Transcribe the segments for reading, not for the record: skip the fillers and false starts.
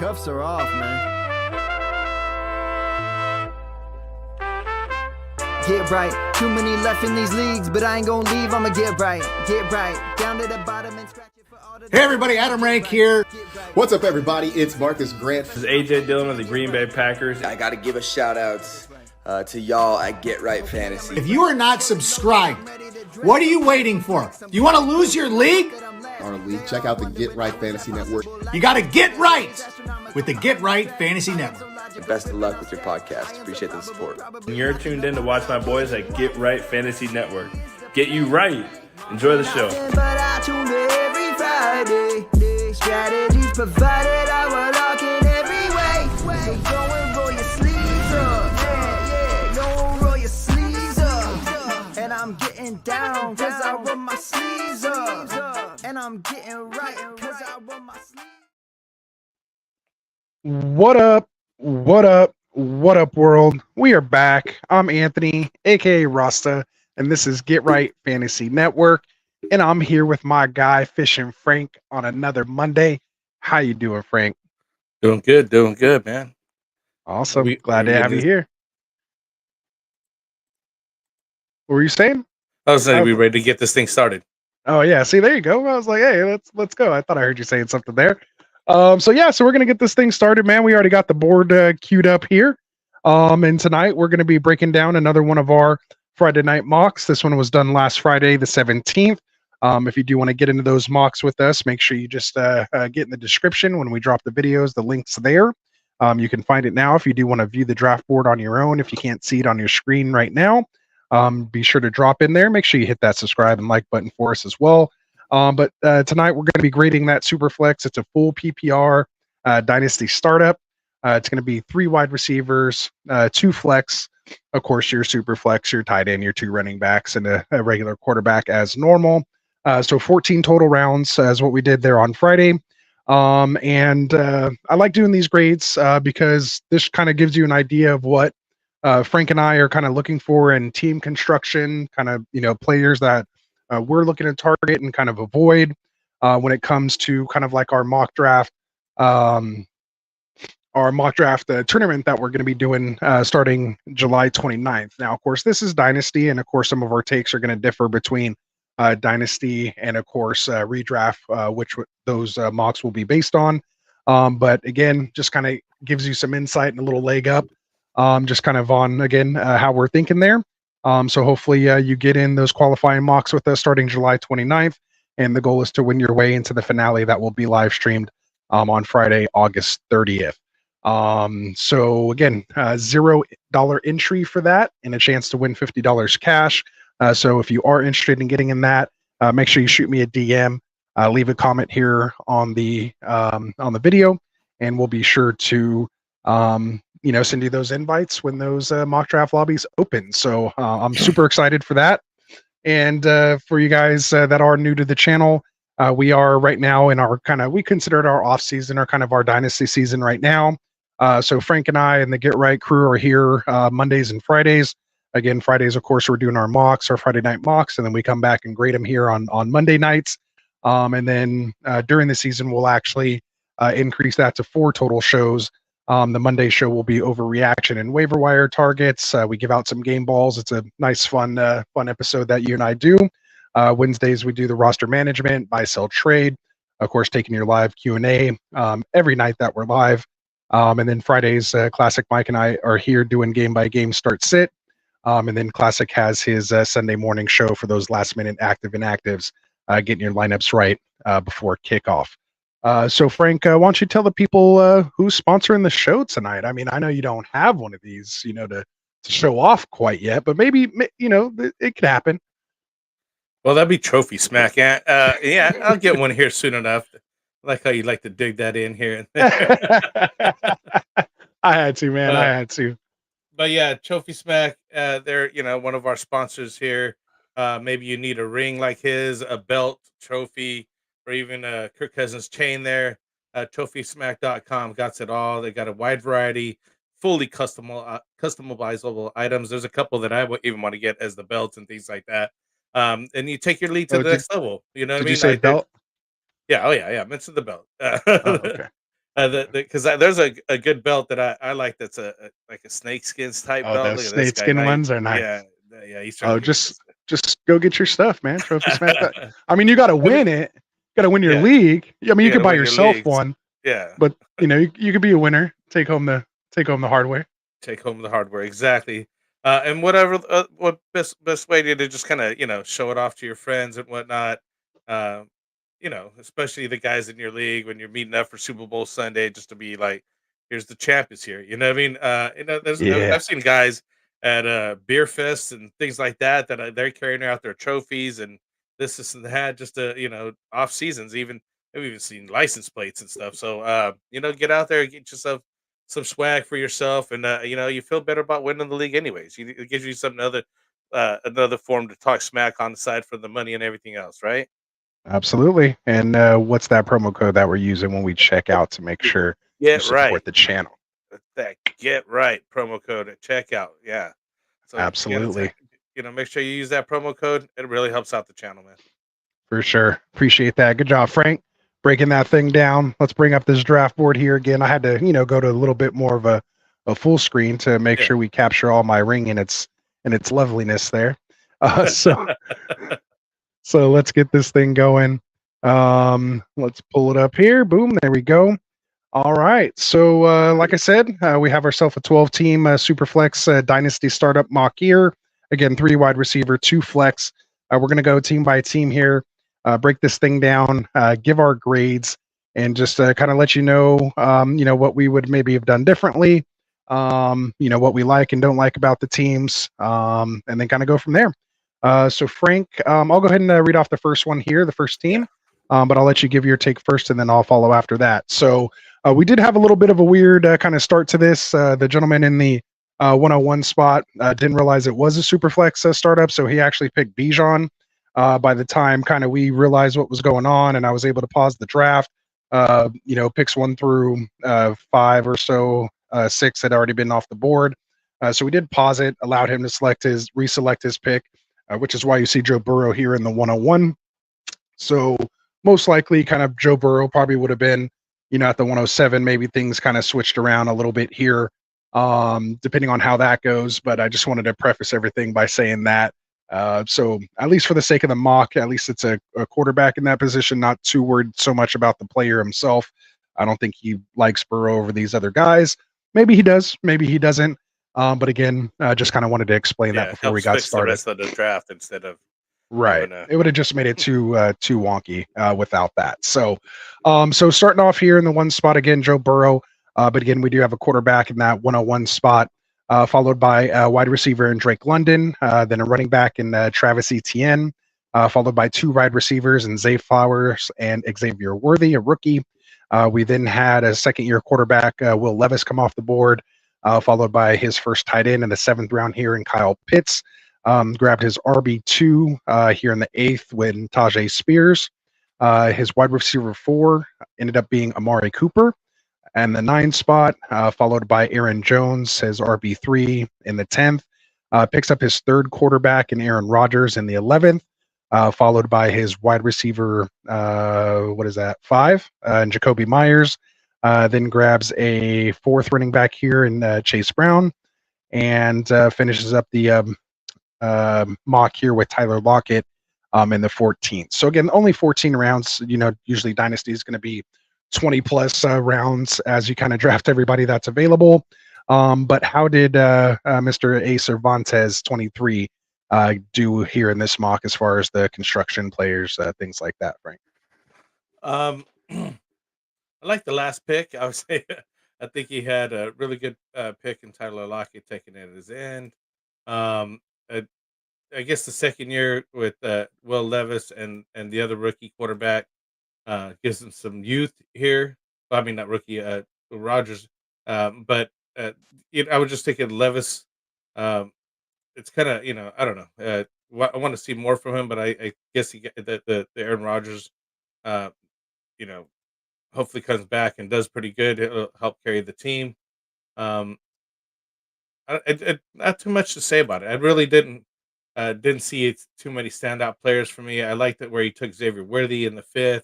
cuffs are off, man. Get right. Too many left in these leagues, but I ain't gonna leave. I'ma get right. Get right. Down to the bottom and scratch it for all the. Hey everybody, Adam Rank here. What's up, everybody? It's Marcus Grant. This is AJ Dillon of the Green Bay Packers. I got to give a shout out to y'all at Get Right Fantasy. If you are not subscribed, what are you waiting for? You want to lose your league? Check out the Get Right Fantasy Network. You got to get right with the Get Right Fantasy Network. And best of luck with your podcast. Appreciate the support. And you're tuned in to watch my boys at Get Right Fantasy Network. Get you right. Enjoy the show. But I tune in every Friday. Strategies provided, I will lock in every way. So go and roll your sleeves up. Yeah, go and roll your sleeves up. And I'm getting down, cause I roll my sleeves up. And I'm getting right, cause I roll my sleeves. What up? What up? What up, world? We are back. I'm Anthony, aka Rasta, and this is Get Right Fantasy Network. And I'm here with my guy, Fish and Frank, on another Monday. How you doing, Frank? Doing good, man. Awesome. Glad to have you here. What were you saying? I was saying we ready to get this thing started. Oh yeah, see, there you go. I was like, hey, let's go. I thought I heard you saying something there. So we're gonna get this thing started, man. We already got the board queued up here. And tonight we're gonna be breaking down another one of our Friday night mocks. This one was done last Friday, the 17th. If you do want to get into those mocks with us, make sure you just get in the description when we drop the videos, the links there. You can find it now if you do want to view the draft board on your own. If you can't see it on your screen right now, be sure to drop in there. Make sure you hit that subscribe and like button for us as well. But tonight we're going to be grading that Superflex. It's a full PPR Dynasty startup. It's going to be 3 wide receivers, 2 flex, of course, your Superflex, your tight end, your 2 running backs, and a regular quarterback as normal. So 14 total rounds is what we did there on Friday. And I like doing these grades because this kind of gives you an idea of what Frank and I are kind of looking for in team construction, kind of, players that we're looking to target and kind of avoid when it comes to kind of like our mock draft tournament that we're going to be doing starting July 29th. Now, of course, this is Dynasty, and of course, some of our takes are going to differ between Dynasty and, of course, redraft, which those mocks will be based on. But again, just kind of gives you some insight and a little leg up, just kind of on, again, how we're thinking there. So hopefully you get in those qualifying mocks with us starting July 29th. And the goal is to win your way into the finale that will be live streamed on Friday, August 30th. So again, $0 entry for that and a chance to win $50 cash. So if you are interested in getting in that, make sure you shoot me a DM, leave a comment here on the video, and we'll be sure to send you those invites when those mock draft lobbies open. So I'm super excited for that. And for you guys that are new to the channel, we are right now in our we consider it our off season or kind of our dynasty season right now. So Frank and I and the Get Right crew are here Mondays and Fridays. Again, Fridays, of course, we're doing our mocks, our Friday night mocks, and then we come back and grade them here on Monday nights. And then during the season, we'll actually increase that to 4 total shows. The Monday show will be overreaction and waiver wire targets. We give out some game balls. It's a nice, fun episode that you and I do. Wednesdays, we do the roster management, buy, sell, trade. Of course, taking your live Q&A every night that we're live. And then Fridays, Classic Mike and I are here doing game-by-game start-sit. And then Classic has his Sunday morning show for those last-minute active inactives, getting your lineups right before kickoff. So Frank, why don't you tell the people who's sponsoring the show tonight? I mean, I know you don't have one of these, to show off quite yet, but maybe, it could happen. Well, that'd be Trophy Smack. Yeah, I'll get one here soon enough. I like how you like to dig that in here and there. I had to, man. I had to. But yeah, Trophy Smack, they're, one of our sponsors here. Maybe you need a ring like his, a belt, trophy, or even a Kirk Cousins chain there. TrophySmack.com got it all. They got a wide variety, fully customizable items. There's a couple that I even want to get as the belts and things like that. And you take your lead to the next level. You know what I mean? Did you say belt? Yeah. Oh, yeah. Mention the belt. Okay. Because there's a good belt that I like that's like a snakeskins type Oh, belt. those Look at this snake guy skin now. ones are Yeah, nice. yeah, he's trying Oh, to get this. just go get your stuff, man. Trophy smack that. I mean, you got to I mean, win it. Got to win your yeah, league. I mean, you you got could to buy win your yourself leagues. one, Yeah, but you could be a winner. Take home the hardware. take home the hardware exactly. And whatever, what best way to just kind of show it off to your friends and whatnot. Um, especially the guys in your league when you're meeting up for Super Bowl Sunday, just to be like, "Here's the champ is here." You know what I mean? Yeah, I've seen guys at beer fests and things like that they're carrying out their trophies and this and that just to off seasons. Even I've even seen license plates and stuff. So get out there, get yourself some swag for yourself, and you feel better about winning the league anyways. It gives you some another form to talk smack on the side for the money and everything else, right? absolutely. And what's that promo code that we're using when we check out to make Get sure you get right. support the channel? That get right promo code at checkout. Yeah. So again, Absolutely. make sure you use that promo code. It really helps out the channel, man. For sure. Appreciate that. Good job, Frank. Breaking that thing down. Let's bring up this draft board here again. I had to, go to a little bit more of a full screen to make Yeah. sure we capture all my ring and its loveliness there. So let's get this thing going. Let's pull it up here. Boom. There we go. All right. So, like I said, we have ourselves a 12-team Superflex Dynasty startup mock here. Again, 3 wide receiver, 2 flex. We're going to go team by team here, break this thing down, give our grades, and just kind of let what we would maybe have done differently, what we like and don't like about the teams, and then kind of go from there. So, Frank, I'll go ahead and read off the first one here, the first team, but I'll let you give your take first, and then I'll follow after that. So, we did have a little bit of a weird kind of start to this. The gentleman in the 101 spot didn't realize it was a Superflex startup, so he actually picked Bijan. By the time kind of we realized what was going on, and I was able to pause the draft, picks 1 through 5 or so, 6 had already been off the board. So we did pause it, allowed him to reselect his pick, which is why you see Joe Burrow here in the 101. So most likely, kind of Joe Burrow probably would have been, at the 107. Maybe things kind of switched around a little bit here, depending on how that goes. But I just wanted to preface everything by saying that. So at least for the sake of the mock, at least it's a quarterback in that position. Not too worried so much about the player himself. I don't think he likes Burrow over these other guys. Maybe he does. Maybe he doesn't. But again, just kind of wanted to explain that Yeah, before we helps got fix the started. rest of the draft instead of Right. having a It would have just made it too wonky without that. So starting off here in the 1 spot again, Joe Burrow. But again, we do have a quarterback in that 101 spot, followed by a wide receiver in Drake London, then a running back in Travis Etienne, followed by 2 wide receivers in Zay Flowers and Xavier Worthy, a rookie. We then had a second-year quarterback, Will Levis, come off the board, followed by his first tight end in the 7th round here in Kyle Pitts. Grabbed his RB2 here in the 8th when Tajay Spears. His wide receiver 4 ended up being Amari Cooper. And the 9 spot, followed by Aaron Jones, his RB3 in the 10th. Picks up his 3rd quarterback in Aaron Rodgers in the 11th, followed by his wide receiver, 5, and Jacoby Myers. Then grabs a 4th running back here in Chase Brown, and finishes up the mock here with Tyler Lockett in the 14th. So again, only 14 rounds. Usually Dynasty is going to be 20 plus rounds as you kind of draft everybody that's available. But how did Mr. A. Cervantes 23 do here in this mock as far as the construction players, things like that, Frank? um I like the last pick. I would say I think he had a really good pick in Tyler Lockett taking it at his end. Um uh, I guess the second year with Will Levis and the other rookie quarterback gives him some youth here. Well, I mean, not rookie, Rogers. But I would just take it Levis. Um, it's kind of I don't know. I want to see more from him, but I guess he get the Aaron Rodgers. Uh, you know, hopefully comes back and does pretty good. It'll help carry the team. Um, not too much to say about it. I really didn't see too many standout players for me. I liked it where he took Xavier Worthy in the 5th.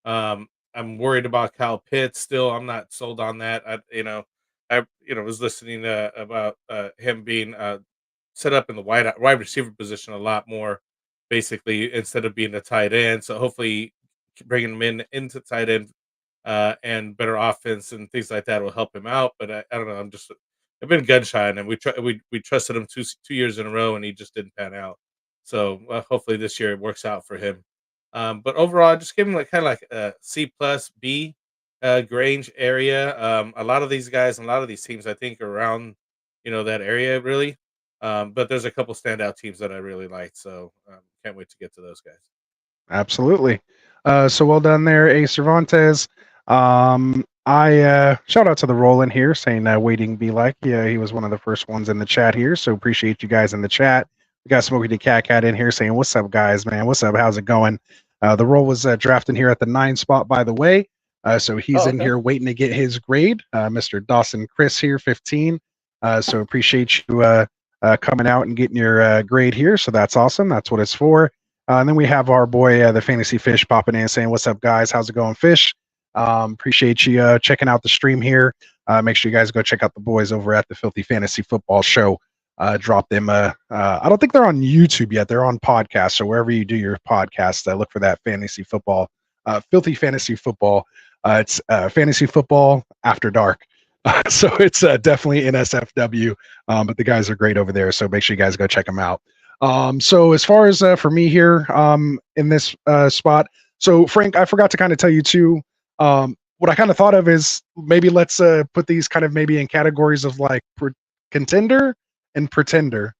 Um, I'm worried about Kyle Pitts still. I'm not sold on that. I was listening about him being set up in the wide receiver position a lot more, basically instead of being a tight end. So hopefully, bringing him into tight end and better offense and things like that will help him out. But I don't know. I've been gun shy on him. We trusted him 2 years in a row, and he just didn't pan out. So hopefully this year it works out for him. But overall, just give him like kind of like a C plus B Grange area. A lot of these guys and a lot of these teams, I think, are around that area really. But there's a couple standout teams that I really like, so can't wait to get to those guys. Absolutely. So well done there, A. Cervantes. I shout out to the Roland here saying waiting be like. Yeah, he was one of the first ones in the chat here. So appreciate you guys in the chat. We got Smokey the Cat in here saying, "What's up, guys, man? What's up? How's it going?" The roll was drafting here at the 9 spot, by the way. So he's in here waiting to get his grade. Mr. Dawson Chris here, 15. So appreciate you coming out and getting your grade here. So that's awesome. That's what it's for. And then we have our boy, the Fantasy Fish, popping in saying, "What's up, guys? How's it going, Fish?" Appreciate you checking out the stream here. Make sure you guys go check out the boys over at the Filthy Fantasy Football Show. Drop them. I don't think they're on YouTube yet. They're on podcast. So wherever you do your podcast, look for that Fantasy Football, Filthy Fantasy Football. It's Fantasy Football After Dark. So it's definitely NSFW. But the guys are great over there. So make sure you guys go check them out. So as far as for me here in this spot, so Frank, I forgot to kind of tell you too. What I kind of thought of is maybe let's put these kind of maybe in categories of like contender and pretender,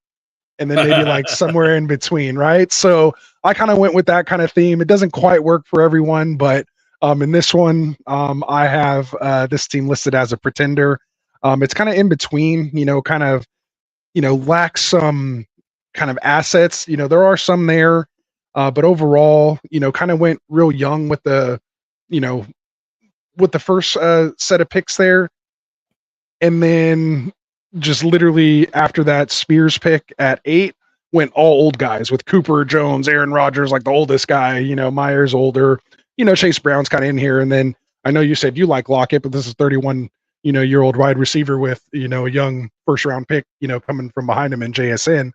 and then maybe like somewhere in between, right? So I kind of went with that kind of theme. It doesn't quite work for everyone, but in this one, I have this team listed as a pretender. It's kind of in between, kind of, lacks some kind of assets. There are some there, but overall, kind of went real young with the, with the first set of picks there. And then just literally after that Spears pick at 8 went all old guys with Cooper, Jones, Aaron Rodgers, like the oldest guy, Myers older, Chase Brown's kind of in here. And then I know you said you like Lockett, but this is 31, year old wide receiver with, a young first round pick, coming from behind him in JSN,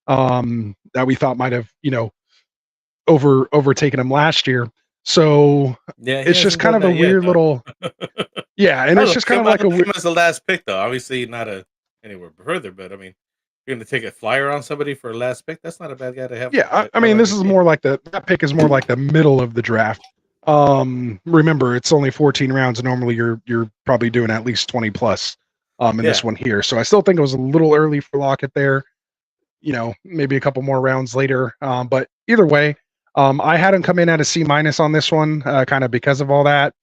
that we thought might have, overtaken him last year. So Yeah, it's just kind of a weird little, yeah. And it's just kind of like him as the last pick, though. Obviously, not anywhere further, but I mean, you're going to take a flyer on somebody for a last pick. That's not a bad guy to have. Yeah, I mean, this is more like that pick is more like the middle of the draft. Remember, it's only 14 rounds. Normally, you're probably doing at least 20 plus in this one here. So I still think it was a little early for Lockett there. Maybe a couple more rounds later. But either way, I had him come in at a C- on this one, kind of because of all that.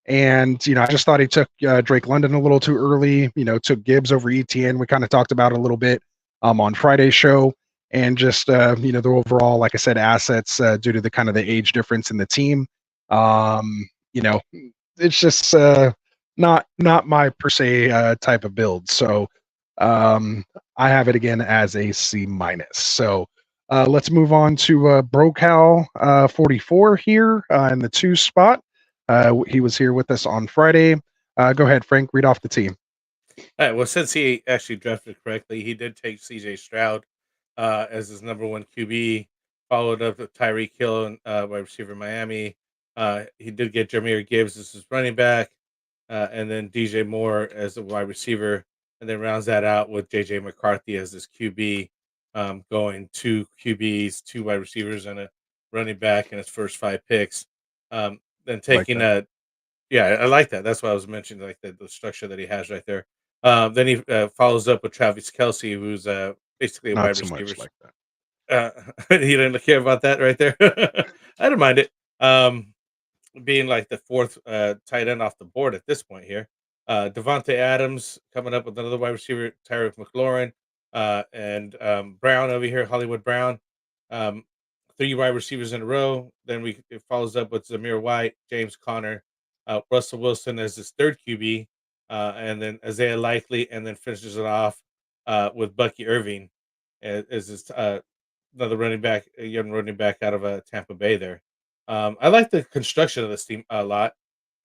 And, I just thought he took Drake London a little too early, took Gibbs over ETN. We kind of talked about it a little bit on Friday's show. And just, the overall, like I said, assets due to the kind of the age difference in the team. It's just not my per se type of build. So I have it again as a C-. So let's move on to Brocal 44 here in the 2 spot. He was here with us on Friday. Go ahead, Frank, read off the team. All right. Well, since he actually drafted correctly, he did take CJ Stroud as his number 1 QB, followed up with Tyreek Hill, wide receiver Miami. He did get Jahmyr Gibbs as his running back, and then DJ Moore as a wide receiver, and then rounds that out with JJ McCarthy as his QB, going 2 QBs, 2 wide receivers, and a running back in his first 5 picks. Then taking yeah, I like that. That's why I was mentioning like the structure that he has right there. Then he follows up with Travis Kelce, who's basically a Not wide so receiver. much like that. He didn't care about that right there. I don't mind it. Being like the 4th tight end off the board at this point here. Devontae Adams coming up with another wide receiver, Tyreek McLaurin, and Brown over here, Hollywood Brown. 3 wide receivers in a row. Then it follows up with Zamir White, James Conner, Russell Wilson as his 3rd QB, and then Isaiah Likely, and then finishes it off with Bucky Irving as his another running back, a young running back out of Tampa Bay there. I like the construction of this team a lot.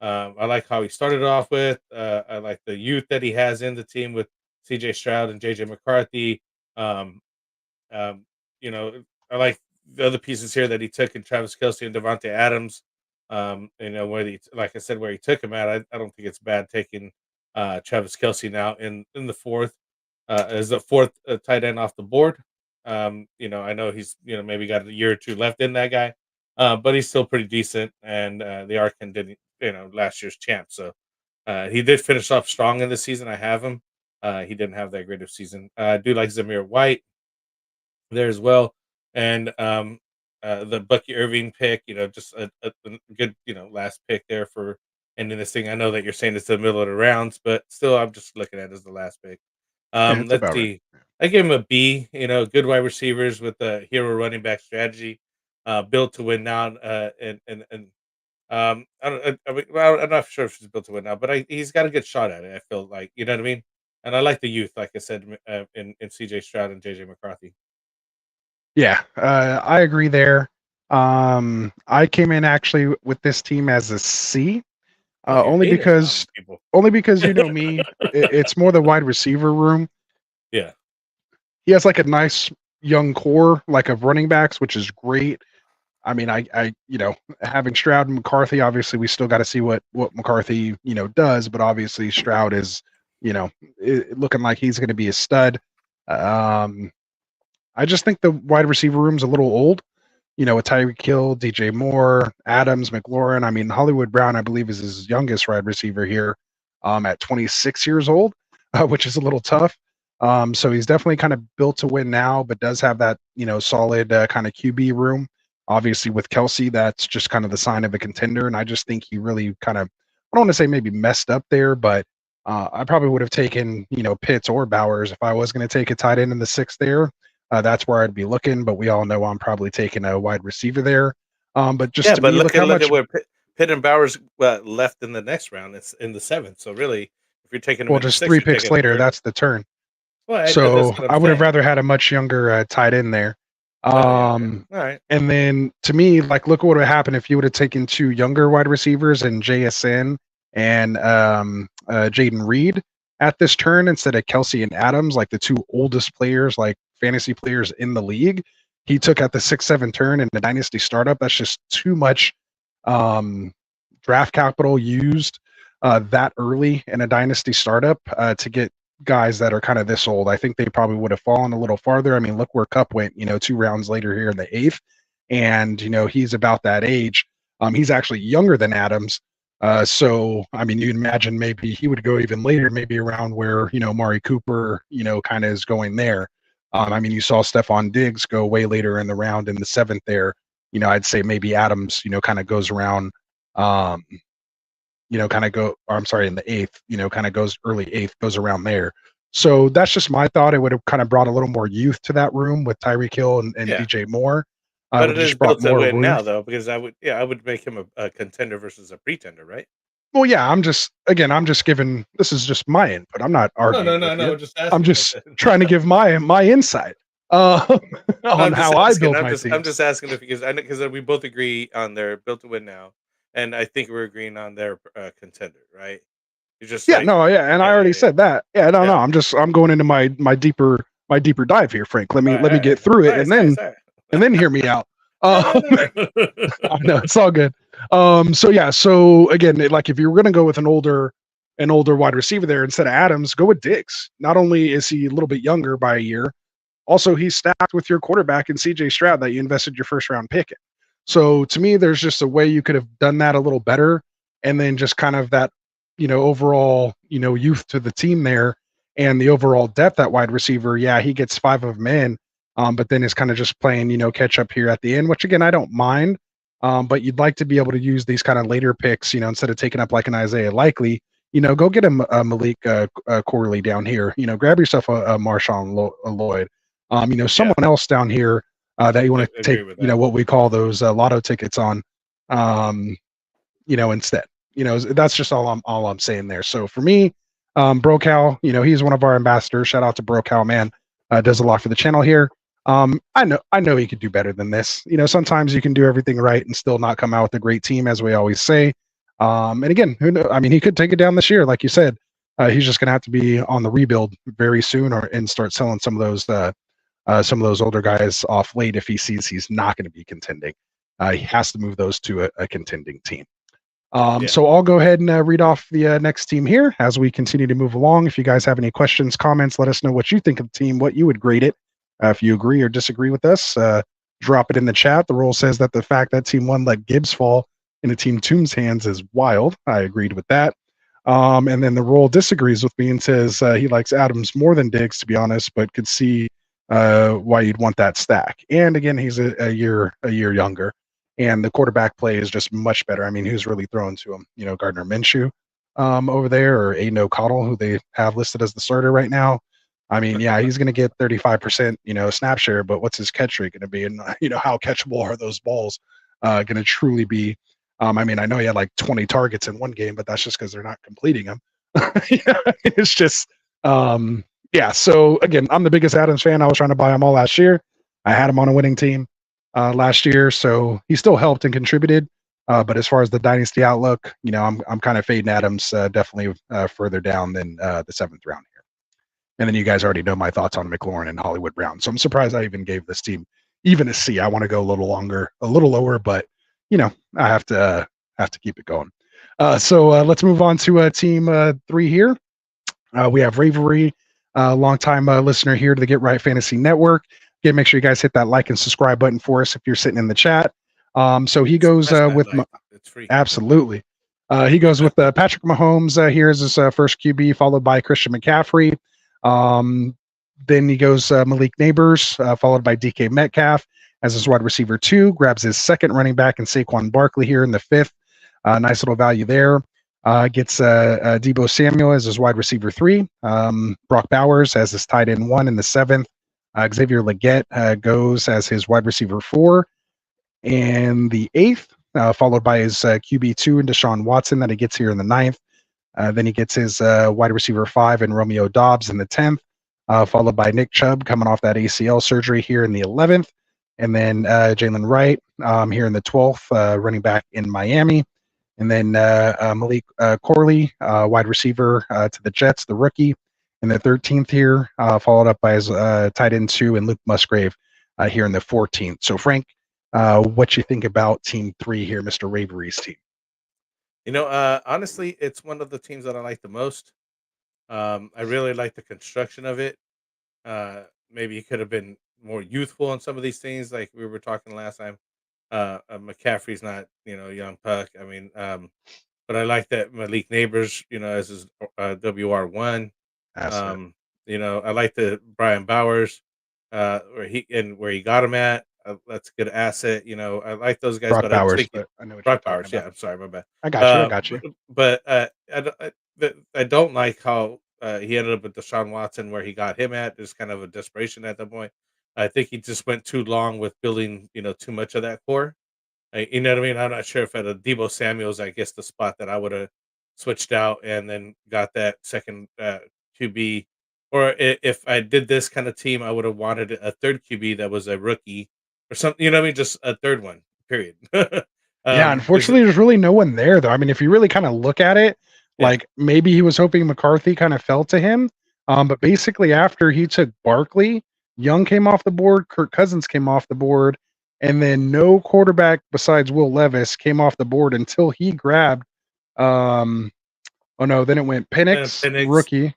I like how he started off with. I like the youth that he has in the team with C.J. Stroud and J.J. McCarthy. Um, um, you know, I like the other pieces here that he took in Travis Kelce and Devontae Adams. Where like I said, where he took him at, I don't think it's bad taking Travis Kelce now in the fourth as the fourth tight end off the board. I know he's maybe got a year or two left in that guy, but he's still pretty decent. And the Arkin didn't, last year's champ, so he did finish off strong in the season. I have him. He didn't have that great of season. I do like Zamir White there as well. And the Bucky Irving pick, just a good, last pick there for ending this thing. I know that you're saying it's the middle of the rounds, but still, I'm just looking at it as the last pick. Yeah, it's Let's about right. see. I give him a B. Good wide receivers with the hero running back strategy, built to win now. I don't. Well, I'm not sure if he's built to win now, but he's got a good shot at it. I feel like, you know what I mean. And I like the youth, like I said, in C.J. Stroud and J.J. McCarthy. Yeah, I agree there. I came in actually with this team as a C, Oh, you're only haters on because people. you know me. It's more the wide receiver room. Yeah. He has like a nice young core, like of running backs, which is great. I mean, having Stroud and McCarthy, obviously we still got to see what McCarthy, does, but obviously Stroud is, looking like he's going to be a stud. I just think the wide receiver room's a little old, with Tyreek Hill, DJ Moore, Adams, McLaurin. I mean, Hollywood Brown, I believe, is his youngest wide receiver here, at 26 years old, which is a little tough. So he's definitely kind of built to win now, but does have that, solid kind of QB room. Obviously, with Kelce, that's just kind of the sign of a contender. And I just think he really kind of, I don't want to say maybe messed up there, but I probably would have taken, Pitts or Bowers if I was going to take a tight end in the sixth there. That's where I'd be looking, but we all know I'm probably taking a wide receiver there. But just Yeah, to but me, look how look at much. where Pitt and Bowers left in the next round. It's in the seventh. So really, if you're taking them Well, in the just sixth, three you're taking picks them later, early. that's the turn. Well, that's So what I'm I would have saying. rather had a much younger tight end there. Oh, yeah. All right. And then to me, like, look what would have happened if you would have taken two younger wide receivers and JSN and Jaden Reed at this turn instead of Kelce and Adams, like the two oldest players, like fantasy players in the league. He took at the 6-7 turn in the dynasty startup. That's just too much draft capital used that early in a dynasty startup to get guys that are kind of this old. I think they probably would have fallen a little farther. I mean, look where Cup went, 2 rounds later here in the 8th. And, he's about that age. He's actually younger than Adams. So, I mean, you'd imagine maybe he would go even later, maybe around where, Mari Cooper, kind of is going there. I mean, you saw Stephon Diggs go way later in the round in the 7th there. I'd say maybe Adams, kind of goes around, in the 8th, kind of goes early 8th, goes around there. So that's just my thought. It would have kind of brought a little more youth to that room with Tyreek Hill and Yeah. DJ Moore. But it is built to win now, youth. though, because I would make him a contender versus a pretender, right? Well, yeah, I'm just giving, this is just my input. I'm not arguing. No. With you. I'm just trying to give my insight on how I build my team. I'm just asking if because we both agree on their built to win now, and I think we're agreeing on their contender, right? You're just and I already said that. Yeah, no, I'm going into my deeper dive here, Frank. Let me get through it, and then hear me out. I know it's all good. So again, like if you were going to go with an older wide receiver there instead of Adams, go with Diggs. Not only is he a little bit younger by a year, also he's stacked with your quarterback in CJ Stroud that you invested your first round pick in. So to me, there's just a way you could have done that a little better, and then just kind of that, overall, youth to the team there and the overall depth at wide receiver. Yeah, he gets 5 of them in, but then is kind of just playing, catch up here at the end, which again, I don't mind. But you'd like to be able to use these kind of later picks, instead of taking up like an Isaiah Likely, go get a Malik Corley down here, grab yourself a Marshawn Lloyd, someone else down here that you want to take, what we call those lotto tickets on, instead. That's just all I'm saying there. So for me, Brocal, he's one of our ambassadors. Shout out to Brocal, man. Does a lot for the channel here. I know he could do better than this. Sometimes you can do everything right and still not come out with a great team, as we always say. And again, who know? I mean, he could take it down this year, like you said. He's just going to have to be on the rebuild very soon, and start selling some of those older guys off late if he sees he's not going to be contending. He has to move those to a contending team. Yeah. So I'll go ahead and read off the next team here as we continue to move along. If you guys have any questions, comments, let us know what you think of the team, what you would grade it. If you agree or disagree with us, drop it in the chat. The rule says that the fact that team one let Gibbs fall into team two's hands is wild. I agreed with that. And then the rule disagrees with me and says he likes Adams more than Diggs, to be honest, but could see why you'd want that stack. And again, he's a year younger, and the quarterback play is just much better. I mean, who's really throwing to him? You know, Gardner Minshew over there, or Aiden O'Connell, who they have listed as the starter right now. I mean, yeah, he's going to get 35%, snap share, but what's his catch rate going to be? And how catchable are those balls going to truly be? I mean, I know he had like 20 targets in one game, but that's just because they're not completing them. It's just, yeah. So again, I'm the biggest Adams fan. I was trying to buy him all last year. I had him on a winning team last year, so he still helped and contributed. But as far as the dynasty outlook, I'm kind of fading Adams definitely further down than the 7th round here. And then you guys already know my thoughts on McLaurin and Hollywood Brown. So I'm surprised I even gave this team even a C. I want to go a little lower, but I have to keep it going. So let's move on to team 3 here. We have Ravery, longtime listener here to the Get Right Fantasy Network. Again, make sure you guys hit that like and subscribe button for us if you're sitting in the chat. So he goes with it's free. Absolutely. He goes with Patrick Mahomes here as his first QB, followed by Christian McCaffrey. Then he goes Malik Neighbors, followed by DK Metcalf as his wide receiver 2. Grabs his second running back in Saquon Barkley here in the 5th. Nice little value there. Gets Deebo Samuel as his wide receiver 3. Brock Bowers as his tight end 1 in the 7th. Xavier Legette goes as his wide receiver 4 in the 8th, followed by his QB2 and Deshaun Watson that he gets here in the 9th. Then he gets his wide receiver 5 and Romeo Dobbs in the 10th, followed by Nick Chubb coming off that ACL surgery here in the 11th. And then Jalen Wright here in the 12th, running back in Miami. And then Malik Corley, wide receiver to the Jets, the rookie, in the 13th here, followed up by his tight end 2 and Luke Musgrave here in the 14th. So, Frank, what you think about team 3 here, Mr. Ravery's team? Honestly, it's one of the teams that I like the most. I really like the construction of it. Maybe it could have been more youthful on some of these things, like we were talking last time. McCaffrey's not, young puck. I mean, but I like that Malik Neighbors, as his WR1. I like the Brian Bowers, where he got him at. That's a good asset. I like those guys. Brock But Bowers, I think but I know what Brock you're talking Bowers. Yeah, about. I'm sorry, my bad. I got you. But I don't like how he ended up with Deshaun Watson, where he got him at. There's kind of a desperation at that point. I think he just went too long with building, too much of that core. You know what I mean? I'm not sure if at a Debo Samuel's, I guess the spot that I would have switched out and then got that second QB. Or if I did this kind of team, I would have wanted a third QB that was a rookie or something. You know what I mean? Just a third one, period. Yeah, unfortunately, there's really no one there, though. I mean, if you really kind of look at it, like maybe he was hoping McCarthy kind of fell to him. But basically, after he took Barkley, Young came off the board, Kirk Cousins came off the board, and then no quarterback besides Will Levis came off the board until he grabbed. Then it went Penix, rookie,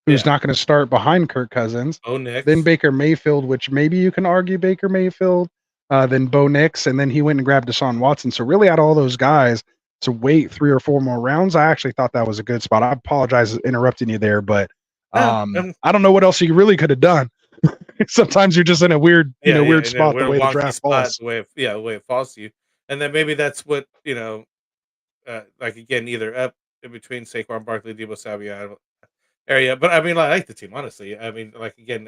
who's not going to start behind Kirk Cousins. Bo Nix. Then Baker Mayfield, which maybe you can argue Baker Mayfield. Then Bo Nix, and then he went and grabbed Deshaun Watson. So really, out of all those guys, to wait 3 or 4 more rounds, I actually thought that was a good spot. I apologize for interrupting you there, but I don't know what else you really could have done. Sometimes you're just in a weird, weird spot the way the draft falls. The way it falls to you, and then maybe that's what like again, either up in between Saquon Barkley, Deebo Samuel area. But I mean, I like the team honestly. I mean, like again,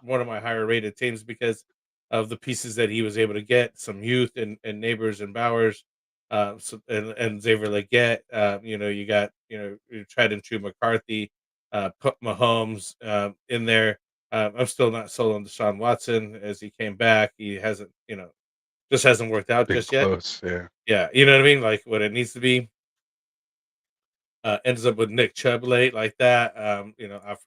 one of my higher rated teams because of the pieces that he was able to get, some youth and Neighbors and Bowers, and Xavier Legette. You got your tried and true McCarthy, put Mahomes in there. I'm still not sold on Deshaun Watson as he came back. He hasn't, just hasn't worked out just close, yet. Yeah, you know what I mean, like what it needs to be. ends up with Nick Chubb late like that.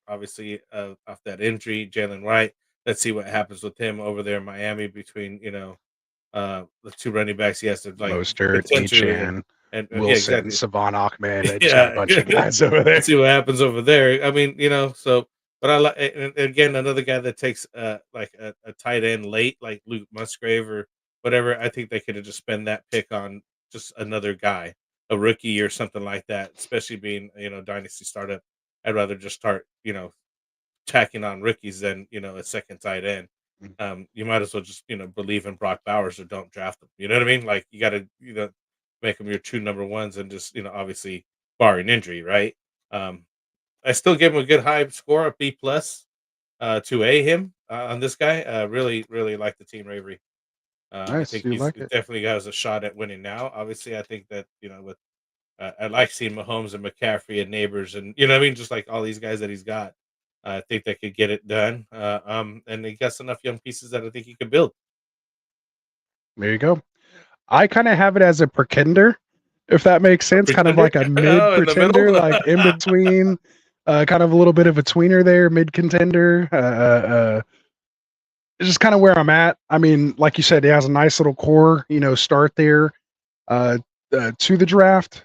Obviously off that injury, Jalen Wright. Let's see what happens with him over there in Miami between the two running backs. He has to like Mostert, potentially Echan, yeah, Wilson, exactly. Savon Ahmed. They just got a Yeah, bunch of guys over there. let's see what happens over there. I mean, so but I like again another guy that takes like a tight end late, like Luke Musgrave or whatever. I think they could have just spent that pick on just another guy, a rookie or something like that. Especially being dynasty startup, I'd rather just start tacking on rookies than a second tight end. You might as well just believe in Brock Bowers or don't draft him. You know what I mean? Like you got to make them your true number ones and just obviously barring injury, right? I still give him a good high score, a B plus to A him on this guy. Really, really like the team Ravery. I Nice, think you he's like he it. definitely has a shot at winning now. Obviously, I think that with I like seeing Mahomes and McCaffrey and Neighbors and what I mean, just like all these guys that he's got. I think they could get it done. And he got enough young pieces that I think he could build. There you go. I kind of have it as a pretender, if that makes A sense. Kind of pretender? like a mid Oh, in the pretender, middle? like in between, kind of a little bit of a tweener there, mid contender. It's just kind of where I'm at. I mean, like you said, he has a nice little core, start there to the draft.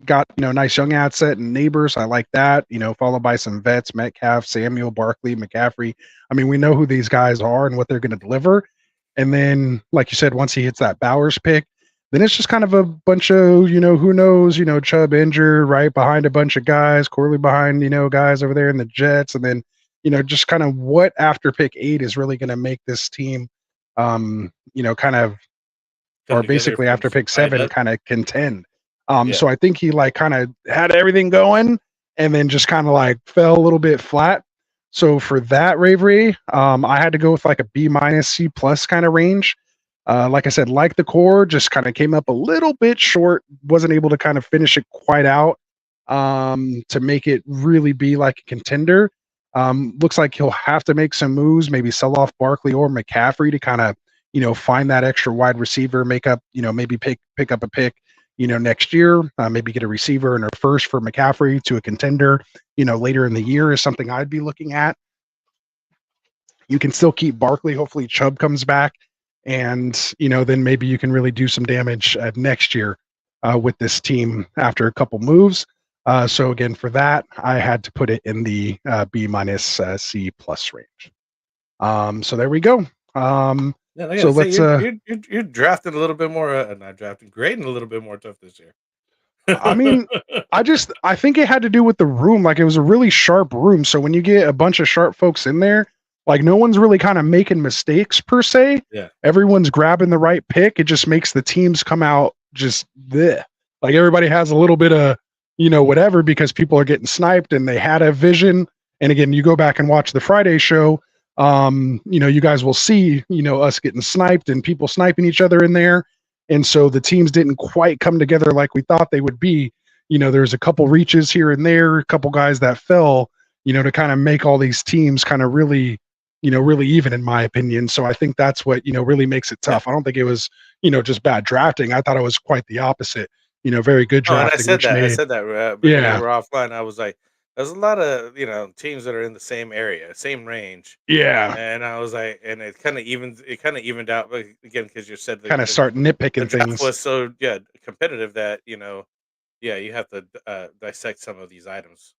Got nice young asset and Neighbors. I like that. Followed by some vets, Metcalf, Samuel, Barkley, McCaffrey. I mean, we know who these guys are and what they're going to deliver. And then, like you said, once he hits that Bowers pick, then it's just kind of a bunch of who knows. Chubb injured, right behind a bunch of guys. Corley behind guys over there in the Jets, and then just kind of what after pick 8 is really going to make this team, kind of, Come or together basically from after pick side 7 up. kind of contend. Yeah. So I think he like kind of had everything going and then just kind of like fell a little bit flat. So for that Ravery, I had to go with like a B minus C plus kind of range. Like I said, like the core, just kind of came up a little bit short. Wasn't able to kind of finish it quite out to make it really be like a contender. Looks like he'll have to make some moves, maybe sell off Barkley or McCaffrey to kind of find that extra wide receiver, make up maybe pick up a pick next year, maybe get a receiver and a first for McCaffrey to a contender, later in the year is something I'd be looking at. You can still keep Barkley. Hopefully Chubb comes back and, then maybe you can really do some damage next year with this team after a couple moves. So again, for that, I had to put it in the B minus C plus range. So there we go. Yeah, I So gotta say, let's you're drafting a little bit more, not drafting, grading a little bit more tough this year. I mean, I think it had to do with the room. Like it was a really sharp room. So when you get a bunch of sharp folks in there, like no one's really kind of making mistakes per se. Yeah. Everyone's grabbing the right pick. It just makes the teams come out just bleh. Like everybody has a little bit of, whatever because people are getting sniped and they had a vision. And again, you go back and watch the Friday show. You guys will see, us getting sniped and people sniping each other in there. And so the teams didn't quite come together like we thought they would be. There's a couple reaches here and there, a couple guys that fell, to kind of make all these teams kind of really, really even in my opinion. So I think that's what, really makes it tough. I don't think it was, just bad drafting. I thought it was quite the opposite, very good Oh, and drafting. I said that, but Yeah. we were offline. I was like, there's a lot of, teams that are in the same area, same range. Yeah. And I was like, and it kind of evened out but again, because you said Kind of start nitpicking the draft things. was so competitive that, you have to dissect some of these items.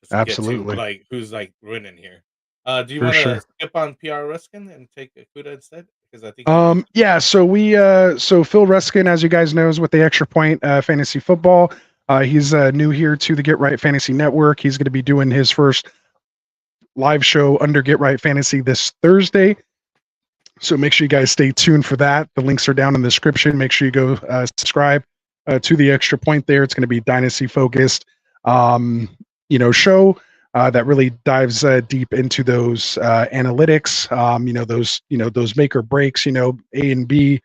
Just to Absolutely. get to like who's like winning here. Do you For want to sure. skip on PR Ruskin and take Kuda instead? Because I think Yeah, so so Phil Ruskin, as you guys know, is with the Extra Point Fantasy Football. He's new here to the Get Right Fantasy Network. He's going to be doing his first live show under Get Right Fantasy this Thursday. So make sure you guys stay tuned for that. The links are down in the description. Make sure you go subscribe to the Extra Point there. It's going to be Dynasty focused, show that really dives deep into those analytics, those make or breaks, A and B,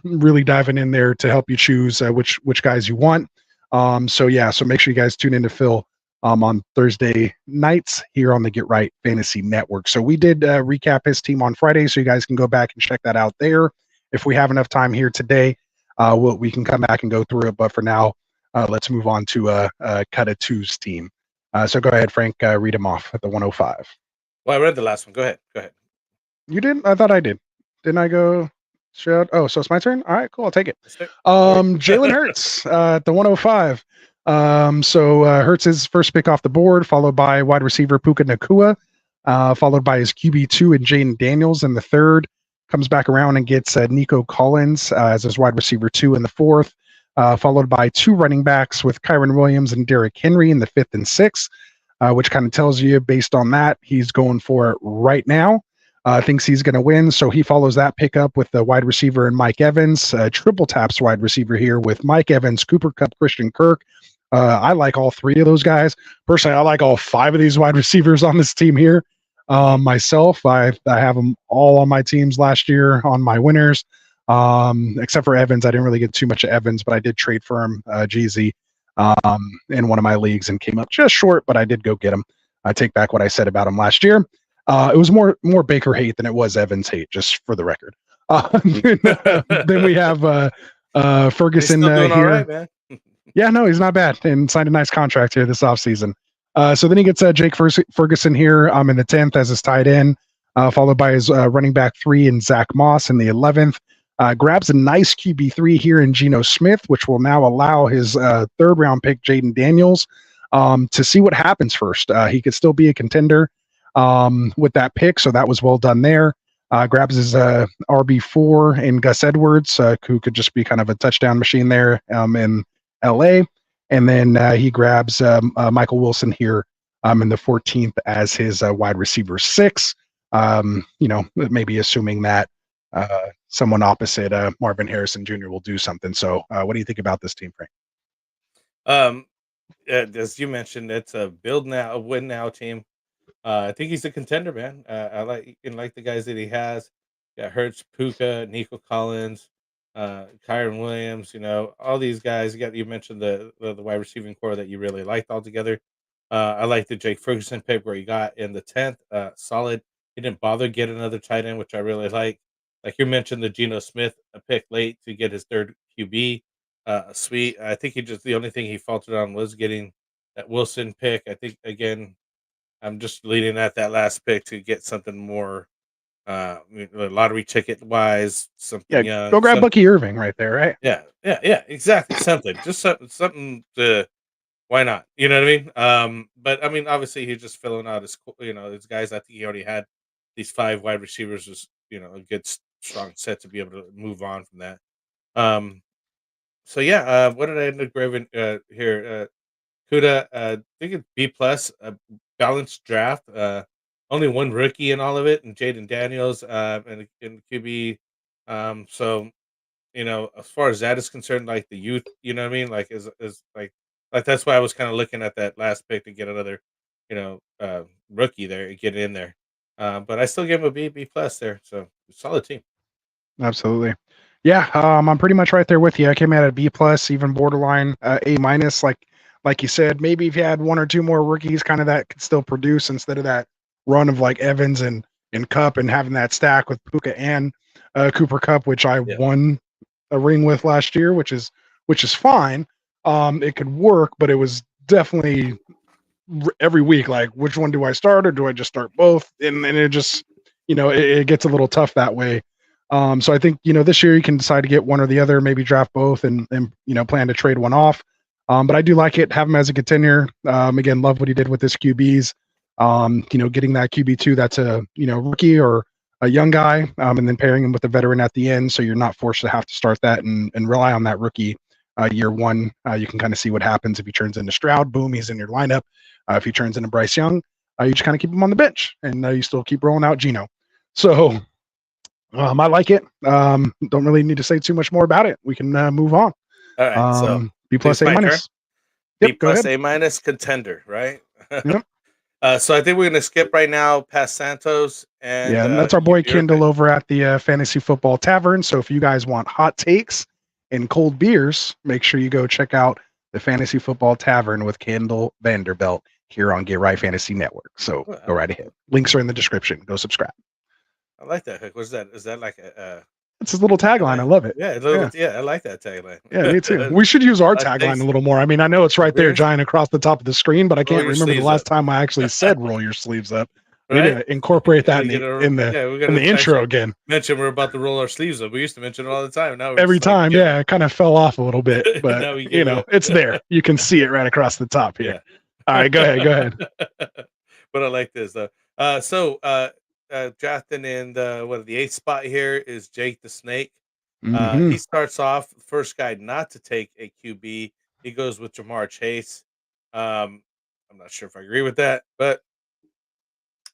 really diving in there to help you choose which guys you want. So make sure you guys tune in to Phil on Thursday nights here on the Get Right Fantasy Network. So we did recap his team on Friday, so you guys can go back and check that out there. If we have enough time here today, we can come back and go through it. But for now, let's move on to cut a twos team. So go ahead, Frank. Read them off at the 105. Well, I read the last one. Go ahead. Go ahead. You did? I thought I did. Didn't I go? Oh, so it's my turn. All right, cool. I'll take it. Yes, sir. Jalen Hurts at the 105. So Hurts is first pick off the board, followed by wide receiver Puka Nacua, followed by his QB2 and Jaden Daniels in the third. Comes back around and gets Nico Collins as his wide receiver 2 in the fourth, followed by 2 running backs with Kyron Williams and Derrick Henry in the 5th and 6th, which kind of tells you based on that he's going for it right now. Thinks he's going to win, so he follows that pickup with the wide receiver and Mike Evans, triple taps wide receiver here with Mike Evans, Cooper Kupp, Christian Kirk. I like all 3 of those guys. Personally, I like all 5 of these wide receivers on this team here. Myself, I have them all on my teams last year on my winners, except for Evans. I didn't really get too much of Evans, but I did trade for him, GZ, in one of my leagues and came up just short, but I did go get him. I take back what I said about him last year. It was more Baker hate than it was Evans hate, just for the record. Then we have Ferguson here. All right, man. Yeah, no, he's not bad and signed a nice contract here this offseason. So then he gets Jake Ferguson here in the 10th as his tight end, followed by his running back 3 and Zach Moss in the 11th. Grabs a nice QB3 here in Geno Smith, which will now allow his 3rd round pick, Jaden Daniels, to see what happens first. He could still be a contender with that pick, so that was well done there. Grabs his RB4 and Gus Edwards, who could just be kind of a touchdown machine there in LA. And then he grabs Michael Wilson here in the 14th as his wide receiver 6. Maybe assuming that someone opposite Marvin Harrison Jr. will do something. So what do you think about this team, Frank? As you mentioned, it's a build now, a win now team. I think he's a contender, man. I like the guys that he has. Got Hurts, Puka, Nico Collins, Kyron Williams. All these guys. You mentioned the wide receiving core that you really liked altogether. I like the Jake Ferguson pick where he got in the 10th. Solid. He didn't bother get another tight end, which I really like. Like you mentioned, the Geno Smith pick late to get his 3rd QB. Sweet. I think the only thing he faltered on was getting that Wilson pick. I think again, I'm just leading at that last pick to get something more lottery ticket wise, something young. Go grab Bucky Irving right there, right? Yeah, exactly. Something. Just something to why not? You know what I mean? But I mean, obviously he's just filling out his his guys. I think he already had these 5 wide receivers, was a good strong set to be able to move on from that. So yeah, what did I end up grabbing here? Kuda, I think it's B plus, balanced draft. Only 1 rookie in all of it, and Jaden Daniels, and QB. So as far as that is concerned, like the youth, you know what I mean? Like is like that's why I was kind of looking at that last pick to get another, rookie there and get in there. But I still give him a B plus there. So solid team. Absolutely. Yeah, I'm pretty much right there with you. I came out at B plus, even borderline A minus. Like you said, maybe if you had 1 or 2 more rookies, kind of that could still produce instead of that run of like Evans and Kupp and having that stack with Puka and Cooper Kupp, which I won a ring with last year, which is fine. It could work, but it was definitely every week like, which one do I start or do I just start both? And it just it gets a little tough that way. So I think this year you can decide to get one or the other, maybe draft both and plan to trade one off. But I do like it, have him as a contender. Again, love what he did with his QBs. Getting that QB2 that's a rookie or a young guy, and then pairing him with a veteran at the end, so you're not forced to have to start that and rely on that rookie year one. You can kind of see what happens if he turns into Stroud. Boom, he's in your lineup. If he turns into Bryce Young, you just kind of keep him on the bench, and you still keep rolling out Geno. So I like it. Don't really need to say too much more about it. We can move on. All right. So B plus A minus. Yep, B plus A minus contender, right? Yep. So I think we're gonna skip right now past Santos and and that's our boy Kendall over at the Fantasy Football Tavern. So if you guys want hot takes and cold beers, make sure you go check out the Fantasy Football Tavern with Kendall Vanderbilt here on Get Right Fantasy Network. So go right ahead. Links are in the description. Go subscribe. I like that. What's that? Is that like a It's his little tagline. I love it. Yeah, I like that tagline. Yeah, me too. We should use our tagline thanks. a little more. I mean, I know it's right there, Yours? giant across the top of the screen, but I Roll can't your remember the sleeves last up. time I actually said "roll your sleeves up." We need Right? to incorporate that Gotta in get the intro again. Mention we're about to roll our sleeves up. We used to mention it all the time. Now we're Every just like, time, yeah, it kind of fell off a little bit, but Now we give it up. it's there. You can see it right across the top here. Yeah. All right, go ahead. But I like this though. Drafting in the 8th spot here is Jake the Snake. Mhm. He starts off first guy not to take a QB. He goes with Jamar Chase. I'm not sure if I agree with that, but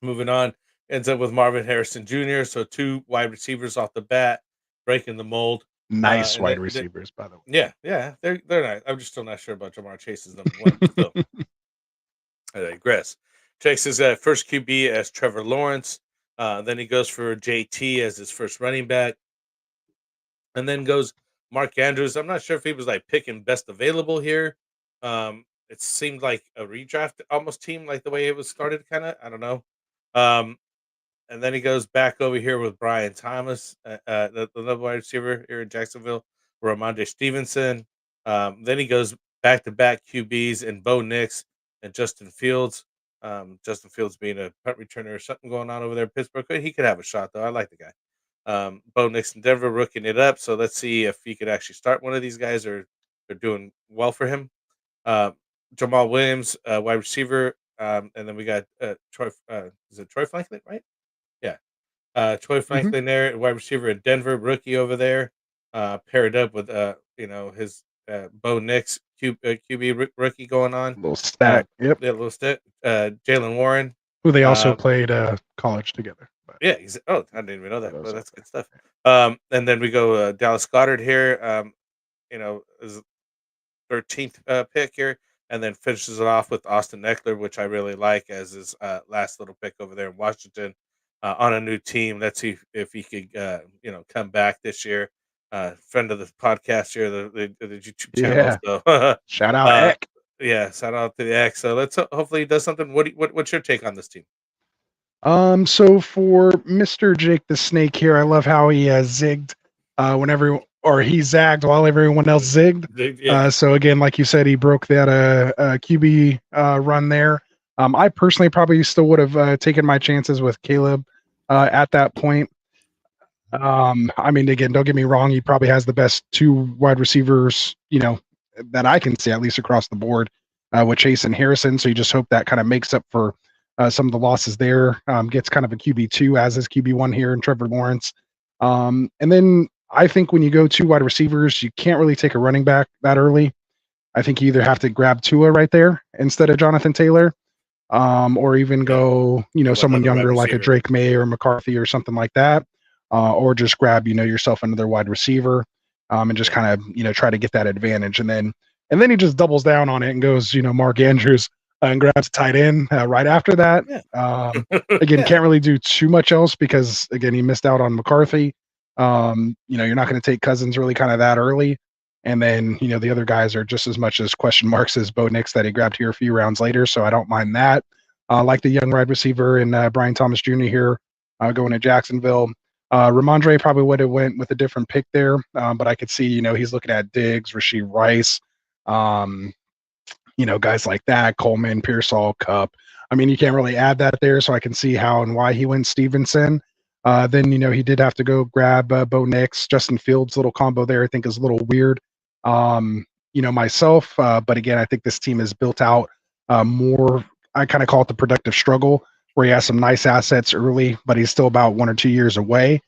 moving on, ends up with Marvin Harrison Jr. So 2 wide receivers off the bat, breaking the mold. Nice and wide then- receivers, by the way. Yeah, they're nice. I'm just still not sure about Jamar Chase's number 1. But still, I digress. Takes his first QB as Trevor Lawrence. Then he goes for JT as his first running back. And then goes Mark Andrews. I'm not sure if he was like picking best available here. It seemed like a redraft almost team, like the way it was started, kind of. I don't know. And then he goes back over here with Brian Thomas, the number wide receiver here in Jacksonville, Ramondre Stevenson. Then he goes back to back QBs and Bo Nix and Justin Fields. Justin Fields being a punt returner or something going on over there in Pittsburgh. He could have a shot though. I like the guy. Bo Nix in Denver rooking it up. So let's see if he could actually start one of these guys or they're doing well for him. Jamal Williams, wide receiver. And then we got Troy. Is it Troy Franklin, right? Yeah. Troy Franklin there, wide receiver in Denver, rookie over there. Paired up with his Bo Nix QB rookie going on. Little stack. Yep. Yeah, little stack. Jalen Warren, Who they also played college together. But yeah. I didn't even know that. But that's good stuff. And then we go Dallas Goedert here. Is 13th pick here, and then finishes it off with Austin Eckler, which I really like as his last little pick over there in Washington on a new team. Let's see if he could, come back this year. Friend of the podcast here, the YouTube channel. Yeah. So shout out Eck. Yeah, shout out to the X. So let's hopefully he does something. What's your take on this team? So for Mr. Jake the Snake here, I love how he zigged or he zagged while everyone else zigged. Yeah. So again, like you said, he broke that QB run there. I personally probably still would have taken my chances with Caleb at that point. I mean, again, don't get me wrong, he probably has the best 2 wide receivers, that I can see at least across the board with Chase and Harrison. So you just hope that kind of makes up for some of the losses there. Gets kind of a QB2 as his QB1 here in Trevor Lawrence. And then I think when you go 2 wide receivers, you can't really take a running back that early. I think you either have to grab Tua right there instead of Jonathan Taylor, or even go, someone younger like a Drake May or McCarthy or something like that, or just grab, yourself another wide receiver, and just kind of, try to get that advantage. And then he just doubles down on it and goes, Mark Andrews and grabs a tight end right after that. Yeah. Again, can't really do too much else because again, he missed out on McCarthy. You're not going to take Cousins really kind of that early. And then, the other guys are just as much as question marks as Bo Nix that he grabbed here a few rounds later. So I don't mind that. Like the young wide receiver and Brian Thomas Jr. here going to Jacksonville. Ramondre probably would have went with a different pick there. But I could see, he's looking at Diggs, Rashee Rice, guys like that, Coleman, Pearsall, Cup. I mean, you can't really add that there. So I can see how and why he went Stevenson. Then, he did have to go grab Bo Nix. Justin Fields' little combo there, I think, is a little weird. Myself, but again, I think this team is built out more. I kind of call it the productive struggle, where he has some nice assets early, but he's still about 1 or 2 years away.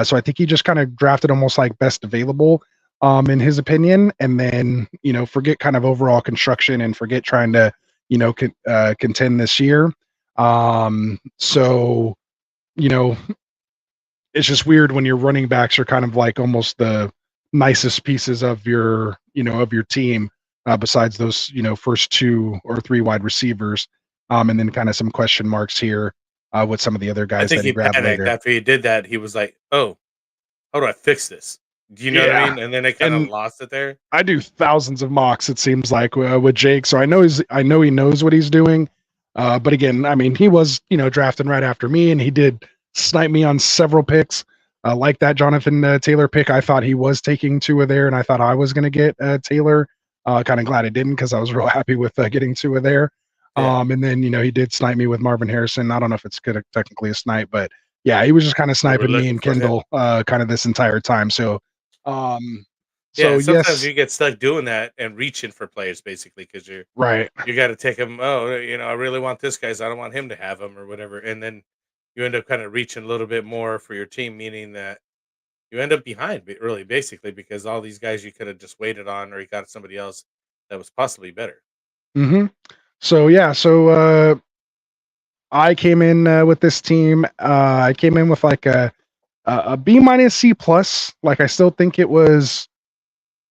So I think he just kind of drafted almost like best available, in his opinion, and then forget kind of overall construction and forget trying to contend this year. So it's just weird when your running backs are kind of like almost the nicest pieces of your team, besides those first 2 or 3 wide receivers, and then kind of some question marks here with some of the other guys I think that he grabbed later. after he did that. He was like, "Oh, how do I fix this?" Do you know what I mean? And then they kind of lost it there. I do thousands of mocks, it seems like, with Jake, so I know he knows what he's doing. But again, I mean, he was drafting right after me, and he did snipe me on several picks. like that Jonathan Taylor pick. I thought he was taking Tua there, and I thought I was going to get Taylor. Kind of glad I didn't because I was real happy with getting Tua there. Yeah. And then he did snipe me with Marvin Harrison. I don't know if it's good technically a snipe, but yeah, he was just kind of sniping me and Kendall kind of this entire time. So, yeah, sometimes yes, you get stuck doing that and reaching for players basically because right. you got to take them. Oh, I really want this guy, so I don't want him to have him or whatever, and then you end up kind of reaching a little bit more for your team, meaning that you end up behind, really, basically, because all these guys you could have just waited on, or you got somebody else that was possibly better. Mm-hmm. So yeah, so I came in with this team. I came in with like a B minus C plus. Like I still think it was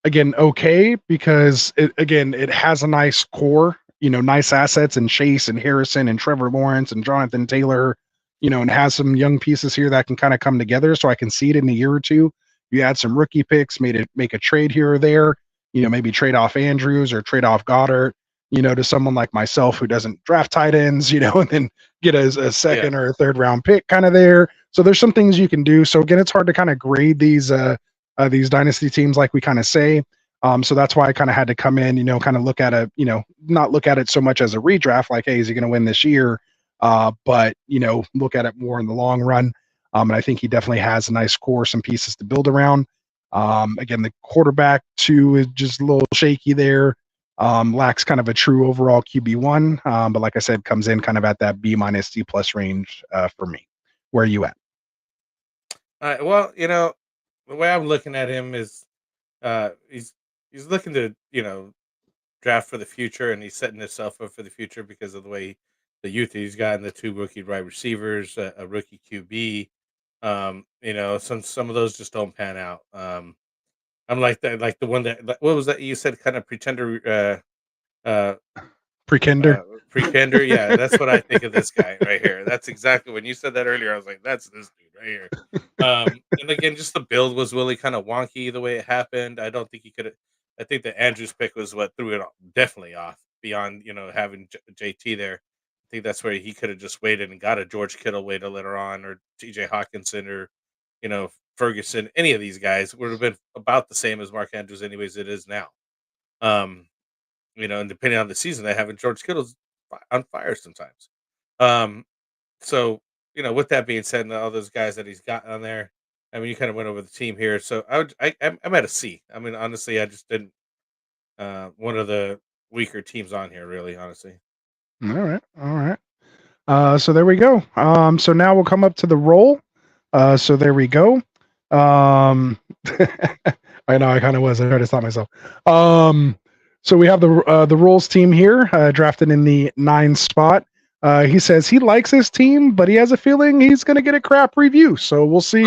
again okay because it has a nice core, nice assets and Chase and Harrison and Trevor Lawrence and Jonathan Taylor, and has some young pieces here that can kind of come together. So I can see it in a year or two. You add some rookie picks, make a trade here or there, maybe trade off Andrews or trade off Goddard, to someone like myself who doesn't draft tight ends, and then get a second or a third round pick kind of there. So there's some things you can do. So again, it's hard to kind of grade these dynasty teams like we kind of say. So that's why I kind of had to come in, kind of look at it, not look at it so much as a redraft, like, hey, is he going to win this year? But, look at it more in the long run. And I think he definitely has a nice core, some pieces to build around. Again, the quarterback too is just a little shaky there. Lacks kind of a true overall QB1. But like I said, comes in kind of at that B minus C plus range for me. Where are you at? Well, the way I'm looking at him is he's looking to draft for the future, and he's setting himself up for the future because of the way the youth he's got and the two rookie wide receivers, a rookie QB. Some of those just don't pan out. I'm like that, like the one that what was that you said, kind of pretender, Pretender. pretender. Yeah, that's what I think of this guy right here. That's exactly when you said that earlier. I was like, that's this dude right here. And again, just the build was really kind of wonky the way it happened. I don't think he could. I think the Andrews pick was what threw it definitely off. Beyond having JT there, I think that's where he could have just waited and got a George Kittle later on, or T.J. Hawkinson, or Ferguson. Any of these guys would have been about the same as Mark Andrews, anyways. It is now. Um, and depending on the season they have, and George Kittle's on fire sometimes. Um, so with that being said, and all those guys that he's got on there, I mean, you kind of went over the team here. So I'm at a C. I mean, honestly, I just didn't. One of the weaker teams on here, really, honestly. All right. So there we go. So now we'll come up to the roll. So there we go. I know I kind of was. I tried to stop myself. So we have the Rolls team here, drafted in the 9 spot. He says he likes his team, but he has a feeling he's going to get a crap review. So we'll see.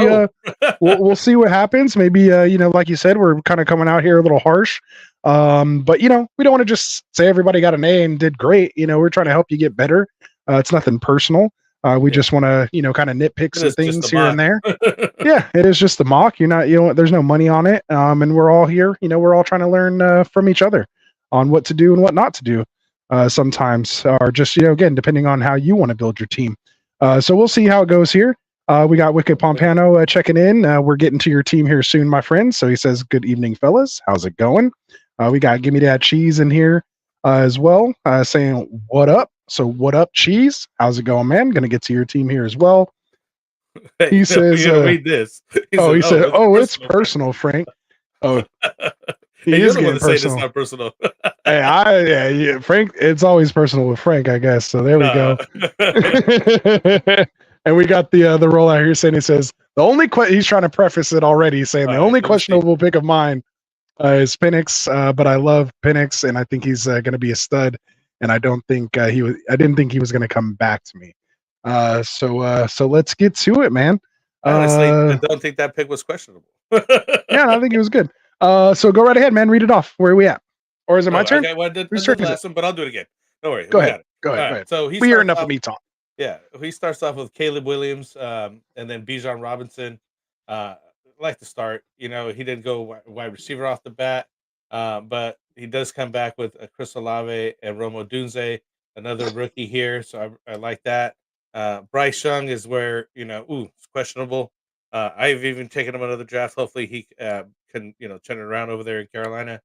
We'll see what happens. Maybe like you said, we're kind of coming out here a little harsh. But we don't want to just say everybody got an A and did great. We're trying to help you get better. It's nothing personal. We just want to, kind of nitpick some things here and there. Yeah, it is just a mock. There's no money on it. And we're all here, we're all trying to learn from each other on what to do and what not to do. Sometimes, or just, again, depending on how you want to build your team. So we'll see how it goes here. We got Wicked Pompano checking in. We're getting to your team here soon, my friend. So he says, good evening, fellas. How's it going? We got Gimme That Cheese in here as well, saying, what up? So what up, Cheese? How's it going, man? Going to get to your team here as well. He says, read this. He said, it's personal, Frank. Oh, he is getting personal. It's not personal. Hey, Frank, it's always personal with Frank, I guess. So there we go. And we got the rollout here saying, he says, the only he's trying to preface it already, saying the only questionable pick of mine is Penix, but I love Penix, and I think he's going to be a stud. And I don't think I didn't think he was going to come back to me. So let's get to it, man. Honestly, I don't think that pick was questionable. Yeah, I think it was good. So go right ahead, man. Read it off. Where are we at? Or is it my turn? Okay, well, I did the last one, but I'll do it again. Don't worry. Go ahead. Go ahead. So we hear enough of me talk. Yeah, he starts off with Caleb Williams, and then Bijan Robinson. I like to start. He didn't go wide receiver off the bat, but he does come back with Chris Olave and Romo Dunze, another rookie here. So I like that. Bryce Young is where it's questionable. I've even taken him another draft. Hopefully, he can turn it around over there in Carolina.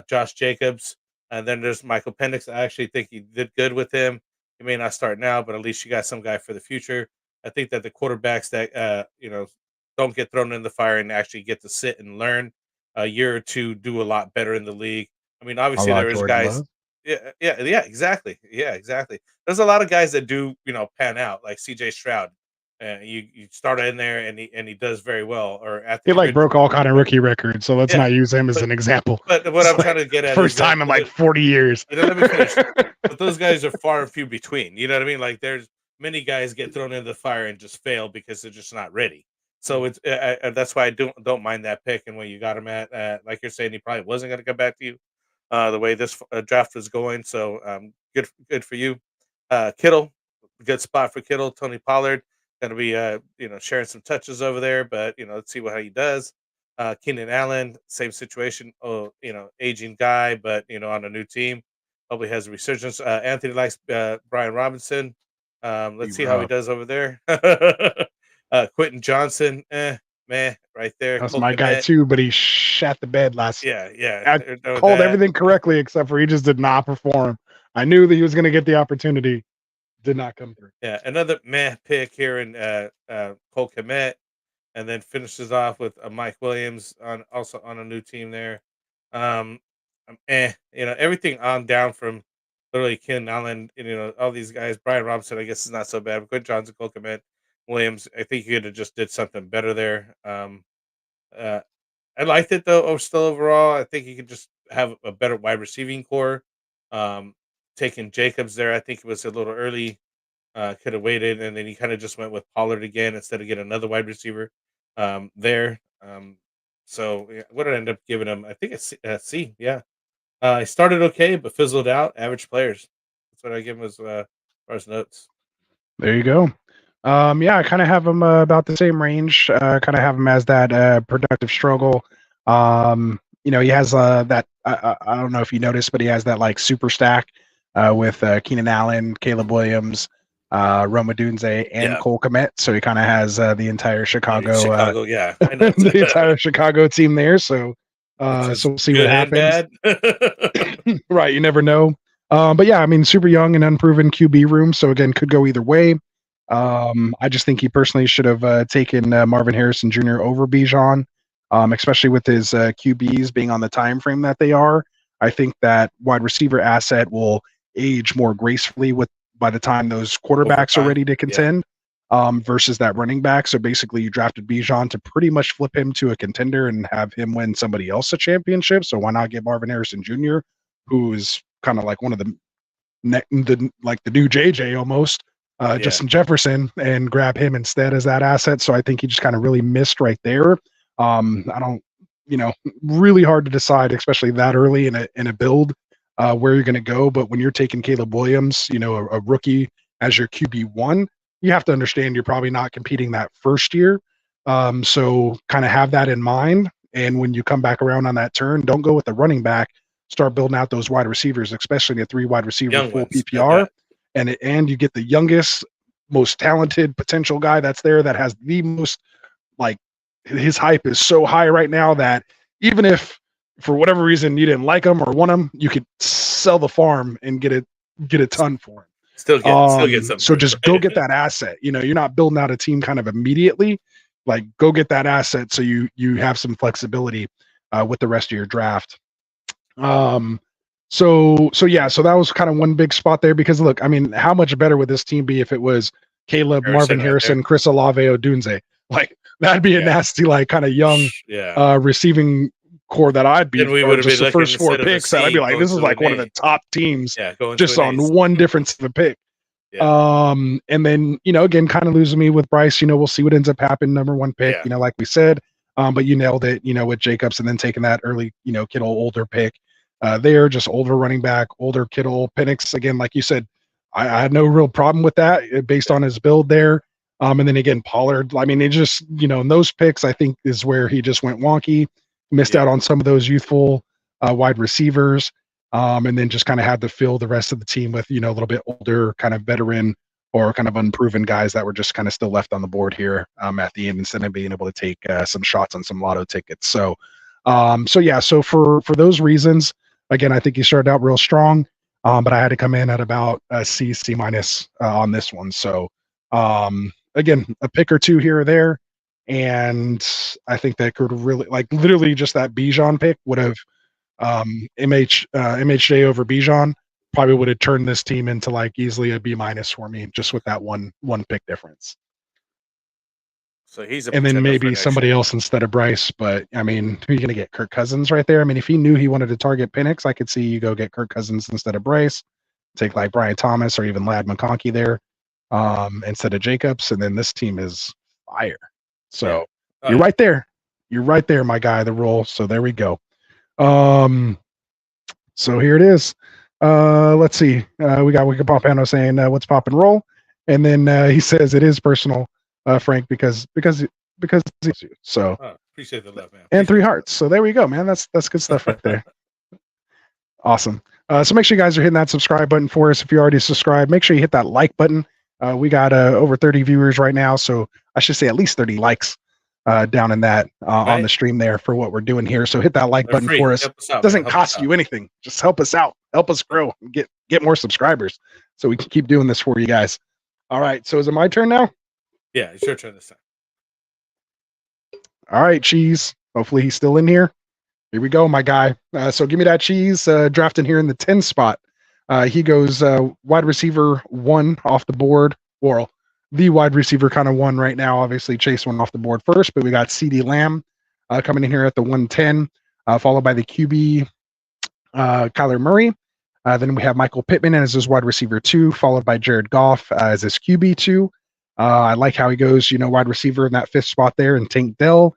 Josh Jacobs, and then there's Michael Penix. I actually think he did good with him. He may not start now, but at least you got some guy for the future. I think that the quarterbacks that don't get thrown in the fire and actually get to sit and learn a year or two do a lot better in the league. I mean, A obviously la there is Jordan guys. Love. Yeah, exactly. Yeah, exactly. There's a lot of guys that do pan out, like C.J. Stroud. You start in there and he does very well, or He Anthony like broke Richardson. all kind of rookie records, so let's Yeah, not use him as but an example. what It's I'm like trying to get at is first that time in like 40 years. let me finish. But those guys are far and few between. You know what I mean? Like there's many guys get thrown into the fire and just fail because they're just not ready. So it's that's why I don't mind that pick. And when you got him at like you're saying, he probably wasn't going to come back to you the way this draft was going. So good for you, Kittle. Good spot for Kittle. Tony Pollard going to be sharing some touches over there, but let's see how he does. Keenan Allen, same situation. Oh, aging guy, but on a new team. Probably has a resurgence. Anthony likes Brian Robinson. Let's see how he does over there. Quentin Johnson, meh, right there. That's Cole my guy Kmet, too, but he shat the bed last. yeah. I They're done with called that. everything correctly except for he just did not perform. I knew that he was going to get the opportunity, did not come through. Yeah, another meh pick here in Cole Kmet, and then finishes off with Mike Williams also on a new team there. Um, everything on down from literally Ken Allen, all these guys. Brian Robinson, I guess, is not so bad. But Quinn Johnson, Cole Kmet, Williams, I think you could have just did something better there. Uh, I liked it though. Still overall, I think you could just have a better wide receiving core. Um, Taking Jacobs there, I think it was a little early. Could have waited, and then he kind of just went with Pollard again instead of getting another wide receiver there. So yeah, what did I end up giving him? I think it's C. Yeah, he started okay, but fizzled out. Average players. That's what I give him as far as notes. There you go. Yeah, I kind of have him about the same range. Kind of have him as that productive struggle. He has that. I don't know if you noticed, but he has that like super stack with Keenan Allen, Caleb Williams, Roma Dunze, and Yeah. Cole Kmet. So he kind of has the entire Chicago, Yeah, I know. the entire Chicago team there. So, Which so we'll see what good and happens. bad. Right, you never know. But yeah, I mean, super young and unproven QB room. So again, could go either way. I just think he personally should have taken Marvin Harrison Jr. over Bijan, especially with his QBs being on the time frame that they are. I think that wide receiver asset will age more gracefully by the time those quarterbacks are ready to contend, versus that running back. So basically, you drafted Bijan to pretty much flip him to a contender and have him win somebody else a championship. So why not get Marvin Harrison Jr., who is kind of like one of the new JJ almost. Justin Jefferson, and grab him instead as that asset. So I think he just kind of really missed right there. I don't, really hard to decide, especially that early in a build, where you're going to go. But when you're taking Caleb Williams, a rookie as your QB1, you have to understand you're probably not competing that first year. So kind of have that in mind. And when you come back around on that turn, don't go with the running back. Start building out those wide receivers, especially the 3 wide receiver Young full ones, PPR. And you get the youngest, most talented potential guy that's there that has the most, like, his hype is so high right now that even if for whatever reason you didn't like him or want him, you could sell the farm and get a ton for him. Still get some. So just go get that asset. You're not building out a team kind of immediately. Like, go get that asset so you have some flexibility with the rest of your draft. So that was kind of one big spot there, because look, I mean, how much better would this team be if it was Caleb, Marvin Harrison, Chris Olave, Odunze? Like, that'd be a nasty, like, kind of young receiving core that I'd be. Then we would have just been the first 4 instead of a picks that I'd be C, like, going this is to like an one of A. the top teams, Going just to an on ace. one difference of a pick. And then, again, kind of losing me with Bryce. We'll see what ends up happening. Number 1 pick, like we said. But you nailed it, with Jacobs, and then taking that early, Kittle older pick. There, just older running back, older Kittle. Penix, again, like you said, I had no real problem with that based on his build there. And then again, Pollard, I mean, it just, in those picks, I think is where he just went wonky, missed out on some of those youthful wide receivers. And then just kind of had to fill the rest of the team with, a little bit older, kind of veteran or kind of unproven guys that were just kind of still left on the board here at the end instead of being able to take some shots on some lotto tickets. So, so for those reasons, again, I think he started out real strong, but I had to come in at about a C minus on this one. So, again, a pick or two here or there, and I think that could really, like, literally just that Bijan pick would have MHJ over Bijan probably would have turned this team into like easily a B minus for me, just with that one pick difference. So he's a And then contender for maybe next somebody year. else instead of Bryce. But I mean, who are you going to get? Kirk Cousins right there. I mean, if he knew he wanted to target Penix, I could see you go get Kirk Cousins instead of Bryce. Take like Brian Thomas or even Lad McConkey there instead of Jacobs. And then this team is fire. So you're right there. You're right there, my guy, the roll. So there we go. So here it is. Let's see. We got Wicca Pompano saying what's pop and roll. And then he says it is personal, Frank, because it's you. So appreciate the love, man. And 3 hearts. So there we go, man. That's good stuff right there. Awesome. So make sure you guys are hitting that subscribe button for us. If you already subscribed, make sure you hit that like button. We got over 30 viewers right now, so I should say at least 30 likes down in that on the stream there for what we're doing here. So hit that like button for us. It doesn't cost you anything. Just help us out. Help us grow. Get more subscribers so we can keep doing this for you guys. All right. So is it my turn now? Yeah, it's your turn this time. All right, Cheese. Hopefully he's still in here. Here we go, my guy. So give me that Cheese. Drafting here in the 10 spot. He goes wide receiver 1 off the board. Or the wide receiver kind of 1 right now. Obviously, Chase went off the board first, but we got CeeDee Lamb coming in here at the 110, followed by the QB Kyler Murray. Then we have Michael Pittman as his wide receiver 2, followed by Jared Goff as his QB 2. I like how he goes, wide receiver in that 5th spot there, and Tank Dell,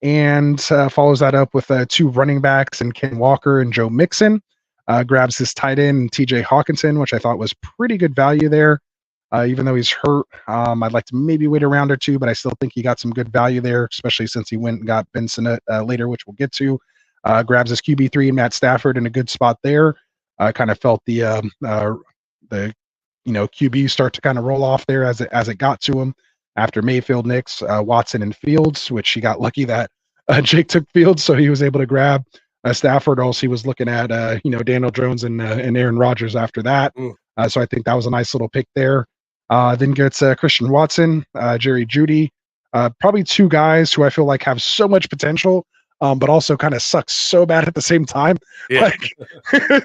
and follows that up with 2 running backs and Ken Walker and Joe Mixon. Grabs his tight end TJ Hawkinson, which I thought was pretty good value there. Even though he's hurt, I'd like to maybe wait a round or 2, but I still think he got some good value there, especially since he went and got Benson later, which we'll get to. Grabs his QB3 and Matt Stafford in a good spot there. Kind of felt the QB start to kind of roll off there as it got to him after Mayfield, Nix, Watson, and Fields, which he got lucky that Jake took Fields, so he was able to grab Stafford. Also, he was looking at Daniel Jones and Aaron Rodgers after that. So I think that was a nice little pick there. Then gets Christian Watson, Jerry Jeudy, probably 2 guys who I feel like have so much potential, but also kind of suck so bad at the same time. Yeah. Like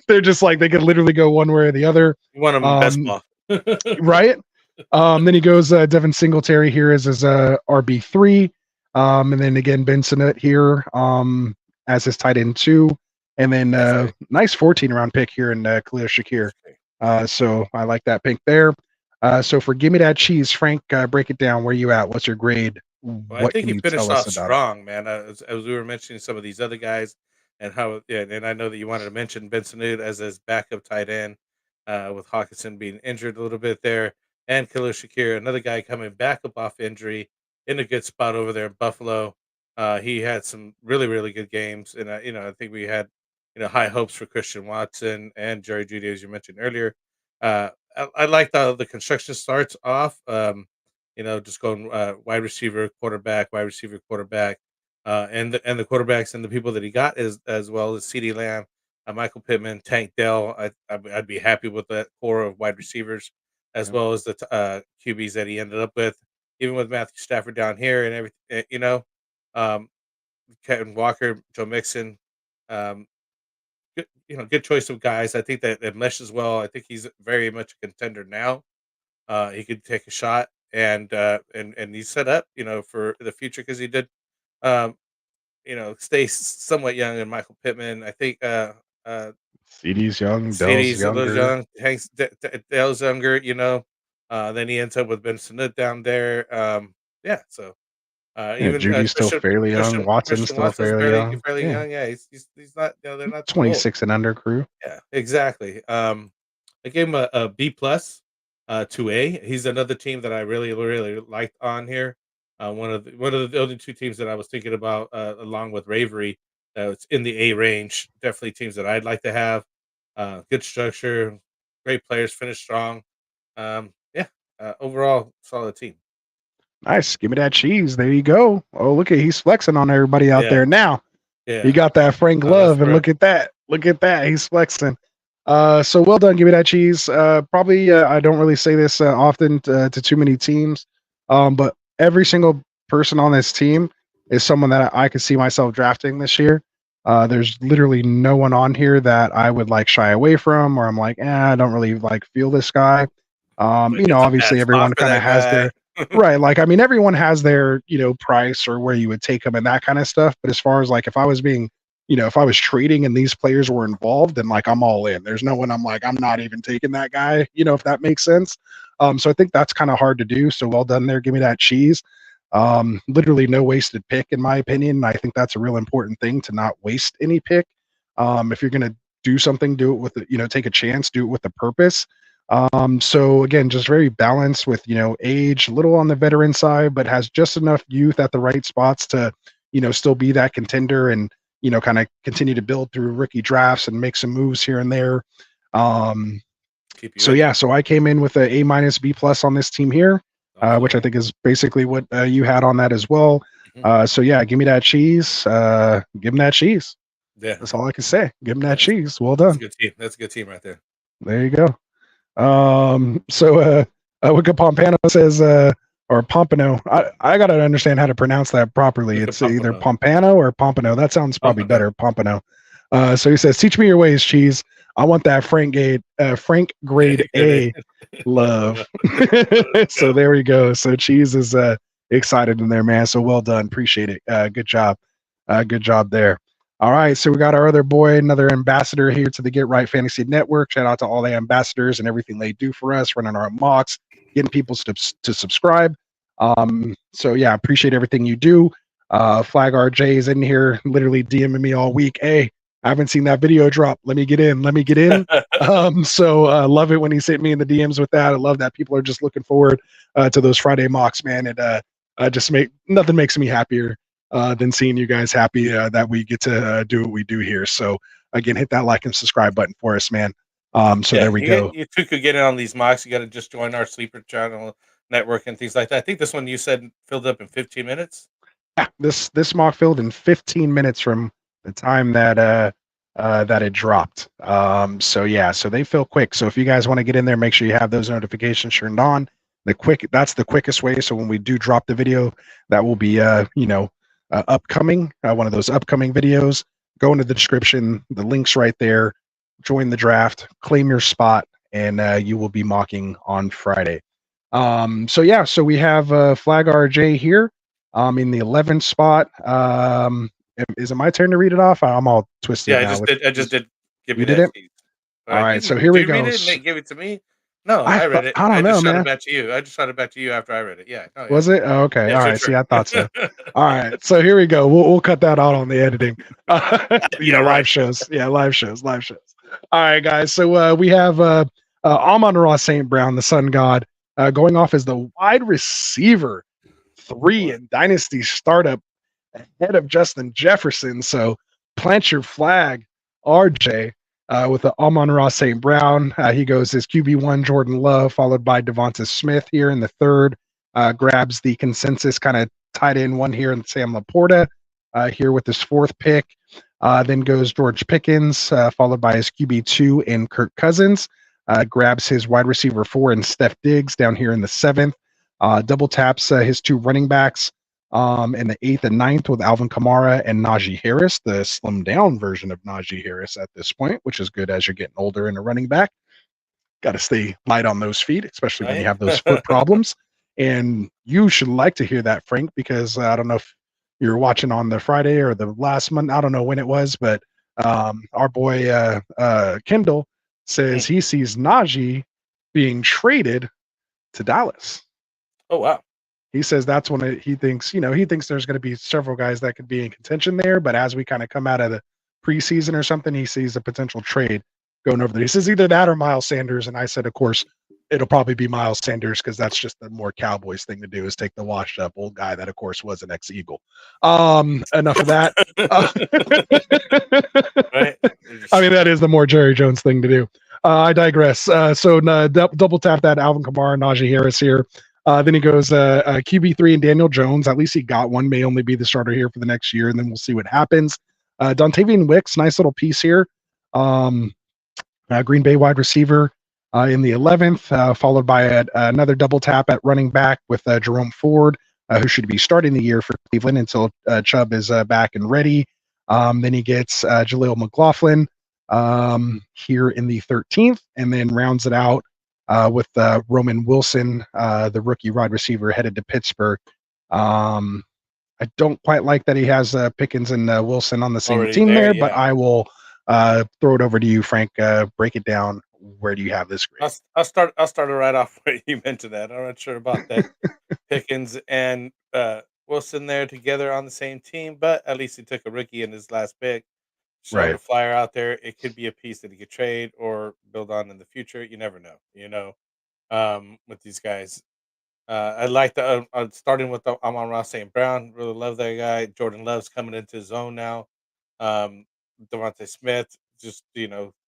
they're just like they could literally go one way or the other. You want them best ball. Right? Then he goes Devin Singletary here as his RB3. And then again Ben Sinnott here as his tight end 2. And then nice 14-round pick here in Khalil Shakir. So I like that pick there. So for Give Me That Cheese, Frank, break it down. Where you at? What's your grade? Well, I think he finished off strong, man. As we were mentioning some of these other guys and how, and I know that you wanted to mention Benson Nude as his backup tight end with Hawkinson being injured a little bit there, and Khalil Shakir, another guy coming back up off injury in a good spot over there in Buffalo. He had some really, really good games, and I think we had high hopes for Christian Watson and Jerry Jeudy, as you mentioned earlier. I like how the construction starts off. Just going wide receiver, quarterback, and the quarterbacks and the people that he got as well as CeeDee Lamb, Michael Pittman, Tank Dell. I'd be happy with that core of wide receivers as well as the QBs that he ended up with, even with Matthew Stafford down here and everything. Kevin Walker, Joe Mixon. Good choice of guys. I think that it meshes well. I think he's very much a contender now. He could take a shot and he's set up, for the future because he did, stay somewhat young. And Michael Pittman, I think, CD's young, CD's Dell's a little younger. young, Hank's Dell's younger. Then he ends up with Ben Sinnott down there. So. Even Judy's still fairly young. Watson's still fairly young. Fairly young. Yeah, he's not. They're not 26 and under crew. Yeah, exactly. I gave him a B plus to A. He's another team that I really, really liked on here. One of the only 2 teams that I was thinking about, along with Ravery, it's in the A range. Definitely teams that I'd like to have. Good structure, great players, finish strong. overall solid team. Nice. Give me that cheese. There you go. Oh, look at he's flexing on everybody out Yeah. there now. Yeah, He got that Frank Oh, glove, that's and look at that. Look at that. He's flexing. So well done. Give me that cheese. Probably I don't really say this often to too many teams, but every single person on this team is someone that I could see myself drafting this year. There's literally no one on here that I would like shy away from, or I'm like, I don't really like feel this guy. Like, You know, it's a obviously bad everyone spot for kind of that has guy. their right. Like, I mean, everyone has their, you know, price or where you would take them and that kind of stuff. But as far as like, if I was being, you know, if I was trading and these players were involved, then like I'm all in. There's no one I'm like, I'm not even taking that guy, you know, if that makes sense. So I think that's kind of hard to do. So well done there. Give me that cheese. Literally no wasted pick, in my opinion. I think that's a real important thing, to not waste any pick. If you're going to do something, do it with, you know, take a chance, do it with a purpose. So again, just very balanced with, you know, age, a little on the veteran side, but has just enough youth at the right spots to, you know, still be that contender and, you know, kind of continue to build through rookie drafts and make some moves here and there. Keep you So in. yeah, so I came in with a A- B+ on this team here, which I think is basically what you had on that as well. So yeah, give me that cheese. Give him that cheese. Yeah, That's all I can say. Give him that That's- cheese. Well that's a done. good team. That's a good team right there. There you go. Wicca Pompano says, or Pompano. I gotta understand how to pronounce that properly. Wicca It's either Pompano. Pompano or Pompano. That sounds probably Pompano. better. Pompano. So he says, teach me your ways, cheese. I want that Frank grade A love. So there we go. So cheese is excited in there, man. So well done. Appreciate it. Good job. Good job there. All right, so we got our other boy, another ambassador here to the Get Right Fantasy Network. Shout out to all the ambassadors and everything they do for us, running our mocks, getting people to subscribe. So yeah, appreciate everything you do. Flag RJ is in here, literally DMing me all week. Hey, I haven't seen that video drop. Let me get in. Let me get in. So love it when he's hitting me in the DMs with that. I love that people are just looking forward to those Friday mocks, man. And just nothing makes me happier than seeing you guys happy that we get to do what we do here. So again, hit that like and subscribe button for us, man. So there we go. You too could get in on these mocks. You got to just join our sleeper channel network and things like that. I think this one you said filled up in 15 minutes. Yeah, this mock filled in 15 minutes from the time that it dropped. So yeah, so they fill quick. So if you guys want to get in there, make sure you have those notifications turned on. That's the quickest way. So when we do drop the video, that will be upcoming, one of those upcoming videos. Go into the description, the link's right there. Join the draft, claim your spot, and you will be mocking on Friday. So yeah, so we have Flag RJ here in the 11th spot. Is it my turn to read it off? I'm all twisted. Yeah, now. I just did. Give me You did that it? cheese. All right, so here we go. Did you read it and give it to me? No, I read it. I don't know, just shot man. it back to you. I just shot it back to you after I read it. Yeah. Oh, yeah. Was it? Oh, okay. Yeah, All sure, right. sure. See, I thought so. All right. So here we go. We'll cut that out on the editing. Yeah, live right. shows. Yeah, live shows. All right, guys. So we have Amon-Ra St. Brown, the Sun God, going off as the wide receiver 3 in Dynasty startup ahead of Justin Jefferson. So plant your flag, RJ. With the Amon-Ra St. Brown. He goes as QB1 Jordan Love, followed by Devonta Smith here in the third. Grabs the consensus kind of tight end one here in Sam Laporta here with his fourth pick. Then goes George Pickens, followed by his QB2 in Kirk Cousins. Grabs his wide receiver 4 in Steph Diggs down here in the 7th. Double taps his 2 running backs in the 8th and 9th with Alvin Kamara and Najee Harris, the slimmed down version of Najee Harris at this point, which is good as you're getting older in a running back. Got to stay light on those feet, especially when you have those foot problems. And you should like to hear that, Frank, because I don't know if you're watching on the Friday or the last month. I don't know when it was, but our boy Kendall says he sees Najee being traded to Dallas. Oh, wow. He says that's when he thinks there's going to be several guys that could be in contention there. But as we kind of come out of the preseason or something, he sees a potential trade going over there. He says either that or Miles Sanders. And I said, of course, it'll probably be Miles Sanders because that's just the more Cowboys thing to do is take the washed up old guy that, of course, was an ex-Eagle. Enough of that. Right? I mean, that is the more Jerry Jones thing to do. I digress. Double tap that Alvin Kamara, Najee Harris here. Then he goes QB3 and Daniel Jones. At least he got one. May only be the starter here for the next year, and then we'll see what happens. Dontavian Wicks, nice little piece here. Green Bay wide receiver in the 11th, followed by another double tap at running back with Jerome Ford, who should be starting the year for Cleveland until Chubb is back and ready. Then he gets Jaleel McLaughlin here in the 13th, and then rounds it out with Roman Wilson, the rookie wide receiver headed to Pittsburgh. I don't quite like that he has Pickens and Wilson on the same Already team there, there, but yeah. I will throw it over to you, Frank. Break it down. Where do you have this grade? I'll start it right off where you mentioned that. I'm not sure about that. Pickens and Wilson there together on the same team, but at least he took a rookie in his last pick. Showed Right. a flyer out there. It could be a piece that he could trade or build on in the future. You never know, with these guys. I like the starting with the I'm on Ross St. Brown. Really love that guy. Jordan Love's coming into his own now. Um, Devontae Smith just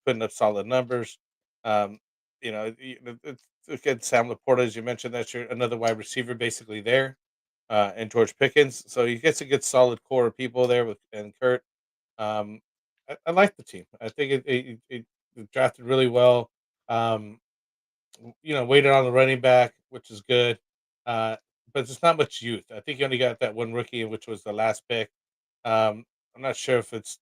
putting up solid numbers. Um, again, Sam Laporta, as you mentioned, that's your another wide receiver basically there, and George Pickens. So he gets a good solid core of people there with and Kurt. Um, I like the team. I think it drafted really well. Um, waited on the running back, which is good. Uh, but there's not much youth. I think you only got that one rookie, which was the last pick. I'm not sure if it's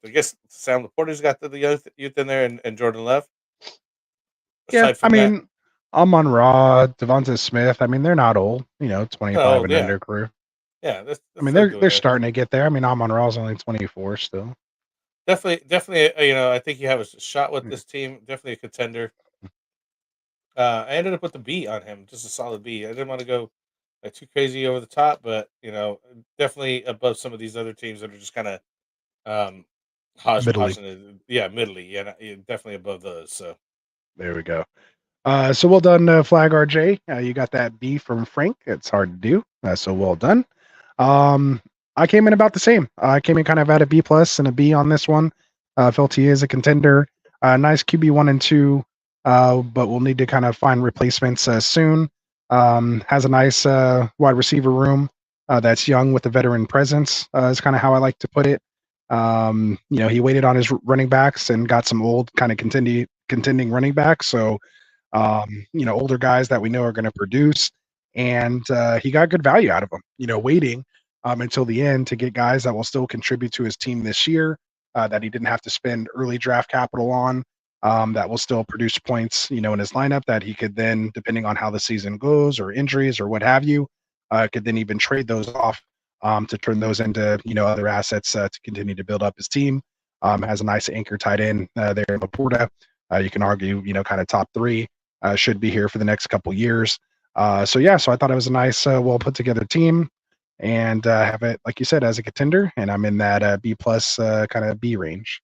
I guess Sam Laporta's got the youth in there and Jordan Love. Yeah, Aside I from that, mean, Amon Ra, Devonta Smith. I mean, they're not old. 25 oh and yeah, under career. yeah, that's, I that's mean, still they're good they're there. starting to get there. I mean, Amon Ra's only 24 still. Definitely. I think you have a shot with Yeah. this team. Definitely a contender. I ended up with a B on him, just a solid B. I didn't want to go too crazy over the top, but definitely above some of these other teams that are just kind of um, hodgepodge. Middle. Yeah, middly. Yeah, definitely above those. So There we go. So well done, Flag RJ. You got that B from Frank. It's hard to do. So well done. I came in about the same. I came in kind of at a B plus and a B on this one. Felt he is a contender. Nice QB 1 and 2, but we'll need to kind of find replacements soon. Has a nice wide receiver room that's young with a veteran presence. Is kind of how I like to put it. He waited on his running backs and got some old kind of contending running backs. So older guys that we know are going to produce. And he got good value out of them, waiting until the end to get guys that will still contribute to his team this year, that he didn't have to spend early draft capital on, that will still produce points, in his lineup that he could then, depending on how the season goes or injuries or what have you, could then even trade those off to turn those into, other assets to continue to build up his team. Has a nice anchor tight end there in Laporta. You can argue, kind of top 3. Should be here for the next couple years. So I thought it was a nice, well put together team, and have it, like you said, as a contender. And I'm in that B plus kind of B range.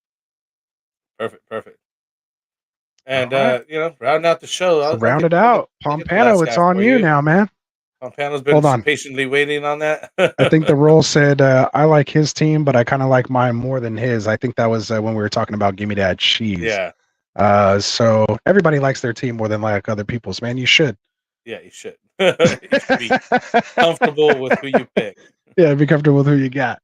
perfect. All And right. rounding out the show, So I'll round get it out. I'll get the last Pompano, it's guy on for you you. now, man. Pompano's been Hold on. patiently waiting on that. I think the role said I like his team, but I kind of like mine more than his. I think that was when we were talking about Gimme That Cheese. Yeah, So everybody likes their team more than like other people's, man. You should. yeah, you should. You should be comfortable with who you pick. Yeah, be comfortable with who you got.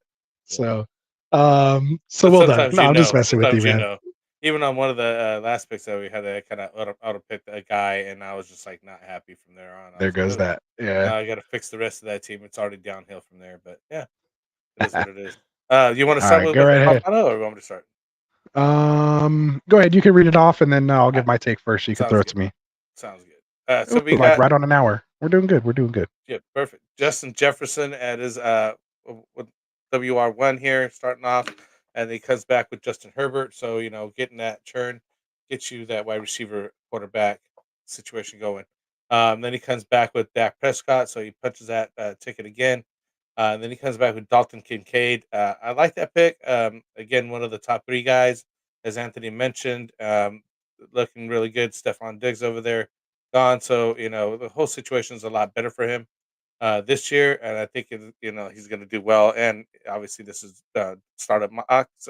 Yeah. So But well done. sometimes No, I'm just messing with you, Sometimes man. Even on one of the last picks that we had, I kind of auto picked a guy, and I was just like not happy from there on. I There was like, goes oh, that. Yeah. now I got to fix the rest of that team. It's already downhill from there. But yeah, it is what it is. You want to All start right, with go right ahead. Pompano, or you want me to start? Go ahead. You can read it off, and then I'll give Ah, my take first. You can sounds throw it good. to me. Sounds good. So we Ooh, like got right on an hour. We're doing good. We're doing good. yeah, perfect. Justin Jefferson at his with WR1 here starting off, and he comes back with Justin Herbert. So getting that churn gets you that wide receiver quarterback situation going. Then he comes back with Dak Prescott, so he punches that ticket again. And then he comes back with Dalton Kincaid. I like that pick. Again, one of the top 3 guys, as Anthony mentioned, looking really good. Stephon Diggs over there gone, so the whole situation is a lot better for him this year, and I think he's going to do well. And obviously, this is startup mocks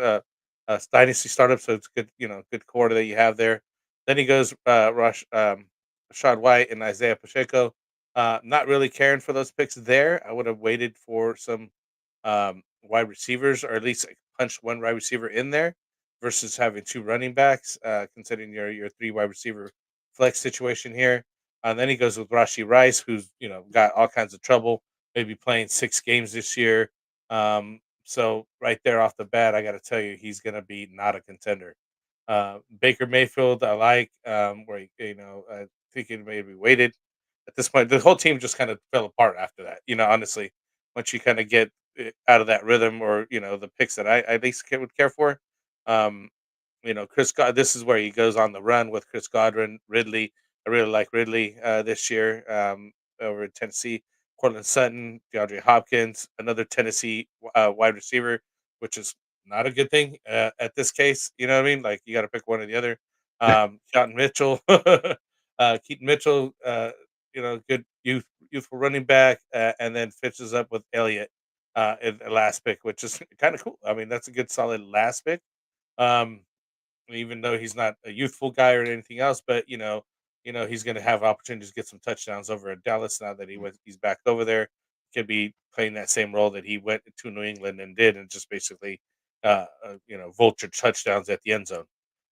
Dynasty startup, so it's good, good core that you have there. Then he goes Rashad White and Isaiah Pacheco. Not really caring for those picks there. I would have waited for some wide receivers, or at least like, punch one wide receiver in there versus having two running backs. Considering your three wide receiver flex situation here. Then he goes with Rashi Rice, who's got all kinds of trouble, maybe playing 6 games this year. So right there off the bat, I got to tell you, he's going to be not a contender. Baker Mayfield, I like, where I think he maybe waited. At this point, the whole team just kind of fell apart after that. Honestly, once you kind of get out of that rhythm, or the picks that I at least would care for. Um, this is where he goes on the run with Chris Godwin, Ridley. I really like Ridley this year, over in Tennessee. Cortland Sutton, DeAndre Hopkins, another Tennessee wide receiver, which is not a good thing at this case. You know what I mean? Like, you got to pick one or the other. Keaton Mitchell, Keaton Mitchell, good youthful running back, and then finishes up with Elliott in the last pick, which is kind of cool. I mean, that's a good solid last pick. Um, even though he's not a youthful guy or anything else, but he's going to have opportunities to get some touchdowns over at Dallas now that he's back over there. Could be playing that same role that he went to New England and did, and just basically, vulture touchdowns at the end zone.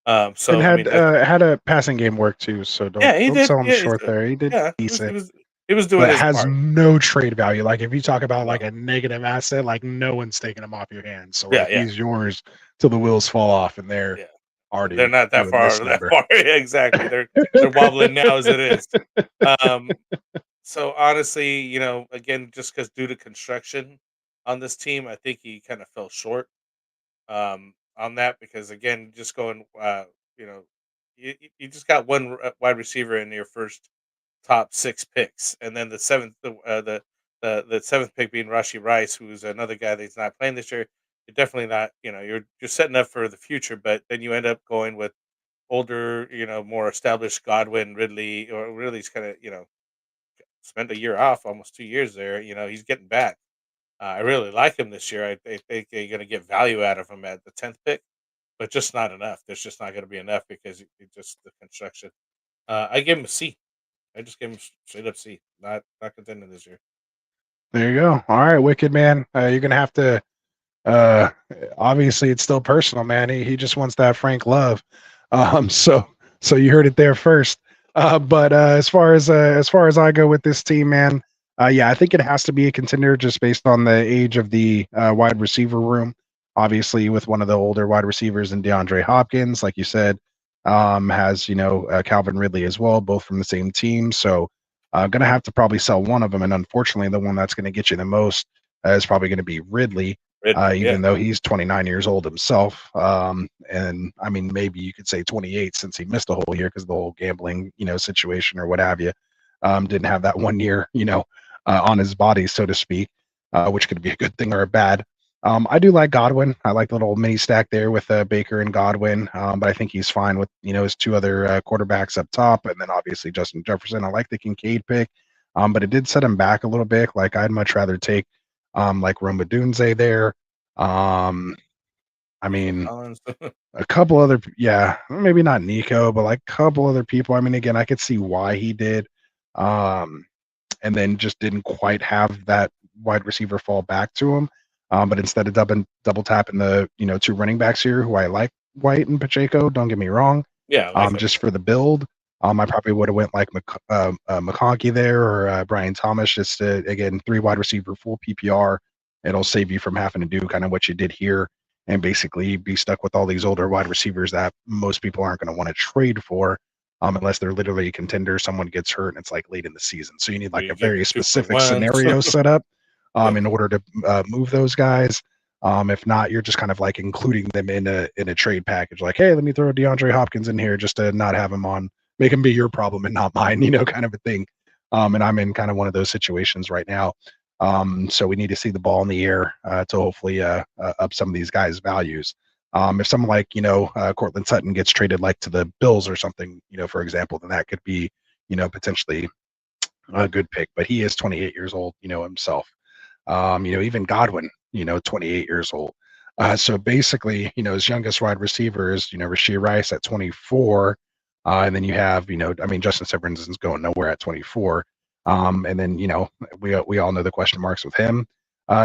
And So I mean, that's, had a passing game work too, so yeah, he don't did. sell him Yeah, short there. He did yeah, decent, he was doing but his has part. no trade value. Like, if you talk about No. like a negative asset, like, no one's taking him off your hands. So Yeah, like, yeah, he's yours till the wheels fall off, and they're yeah. They're already not that doing this far. That number. far. Exactly. They're wobbling now as it is. Um, So honestly, again, just because due to construction on this team, I think he kind of fell short on that, because again, just going, you know, you just got one wide receiver in your first top 6 picks, and then the seventh pick being Rashi Rice, who's another guy that's not playing this year. You're definitely not, you're setting up for the future, but then you end up going with older, more established Godwin, Ridley, or Ridley's kind of, spent a year off, almost 2 years there. He's getting back. I really like him this year. I think they're going to get value out of him at the 10th pick, but just not enough. There's just not going to be enough because just the construction. I gave him a C. I just gave him straight up C. Not contending this year. There you go. All right, Wicked Man. You're gonna have to. Uh, Obviously, it's still personal, man. He just wants that Frank love. So you heard it there first. But as far as I go with this team, man, yeah, I think it has to be a contender just based on the age of the wide receiver room. Obviously, with one of the older wide receivers in DeAndre Hopkins, like you said, has Calvin Ridley as well, both from the same team. So going to have to probably sell one of them, and unfortunately, the one that's going to get you the most is probably going to be Ridley, Ridley, yeah, even though he's 29 years old himself. And I mean, maybe you could say 28 since he missed a whole year because of the whole gambling, situation or what have you. Didn't have that 1 year, on his body, so to speak, which could be a good thing or a bad. I do like Godwin. I like the little mini stack there with Baker and Godwin, but I think he's fine with his two other quarterbacks up top, and then obviously Justin Jefferson. I like the Kincaid pick, but it did set him back a little bit. Like, I'd much rather take like Roma Dunze there. I mean, Collins. a couple other, yeah, maybe not Nico, but like a couple other people. I mean, again, I could see why he did, um, and then just didn't quite have that wide receiver fall back to him. But instead of double tapping the two running backs here, who I like, White and Pacheco. Don't get me wrong. Yeah, I like him. Just for the build, I probably would have went like McConkey there, or Brian Thomas. Just to, again, 3 wide receiver full PPR. It'll save you from having to do kind of what you did here, and basically be stuck with all these older wide receivers that most people aren't going to want to trade for, unless they're literally a contender. Someone gets hurt and it's like late in the season, so you need like You a give very me specific 2.1. scenario set up in order to move those guys. If not, you're just kind of like including them in a trade package. Like, hey, let me throw DeAndre Hopkins in here just to not have him on, make him be your problem and not mine, kind of a thing. And I'm in kind of one of those situations right now. So we need to see the ball in the air to hopefully up some of these guys' values. If someone like Cortland Sutton gets traded like to the Bills or something, for example, then that could be potentially a good pick. But he is 28 years old, himself. Even Godwin, 28 years old. So basically, his youngest wide receiver is, Rashee Rice at 24. And then you have, Justin Simmons is going nowhere at 24. And then, we all know the question marks with him.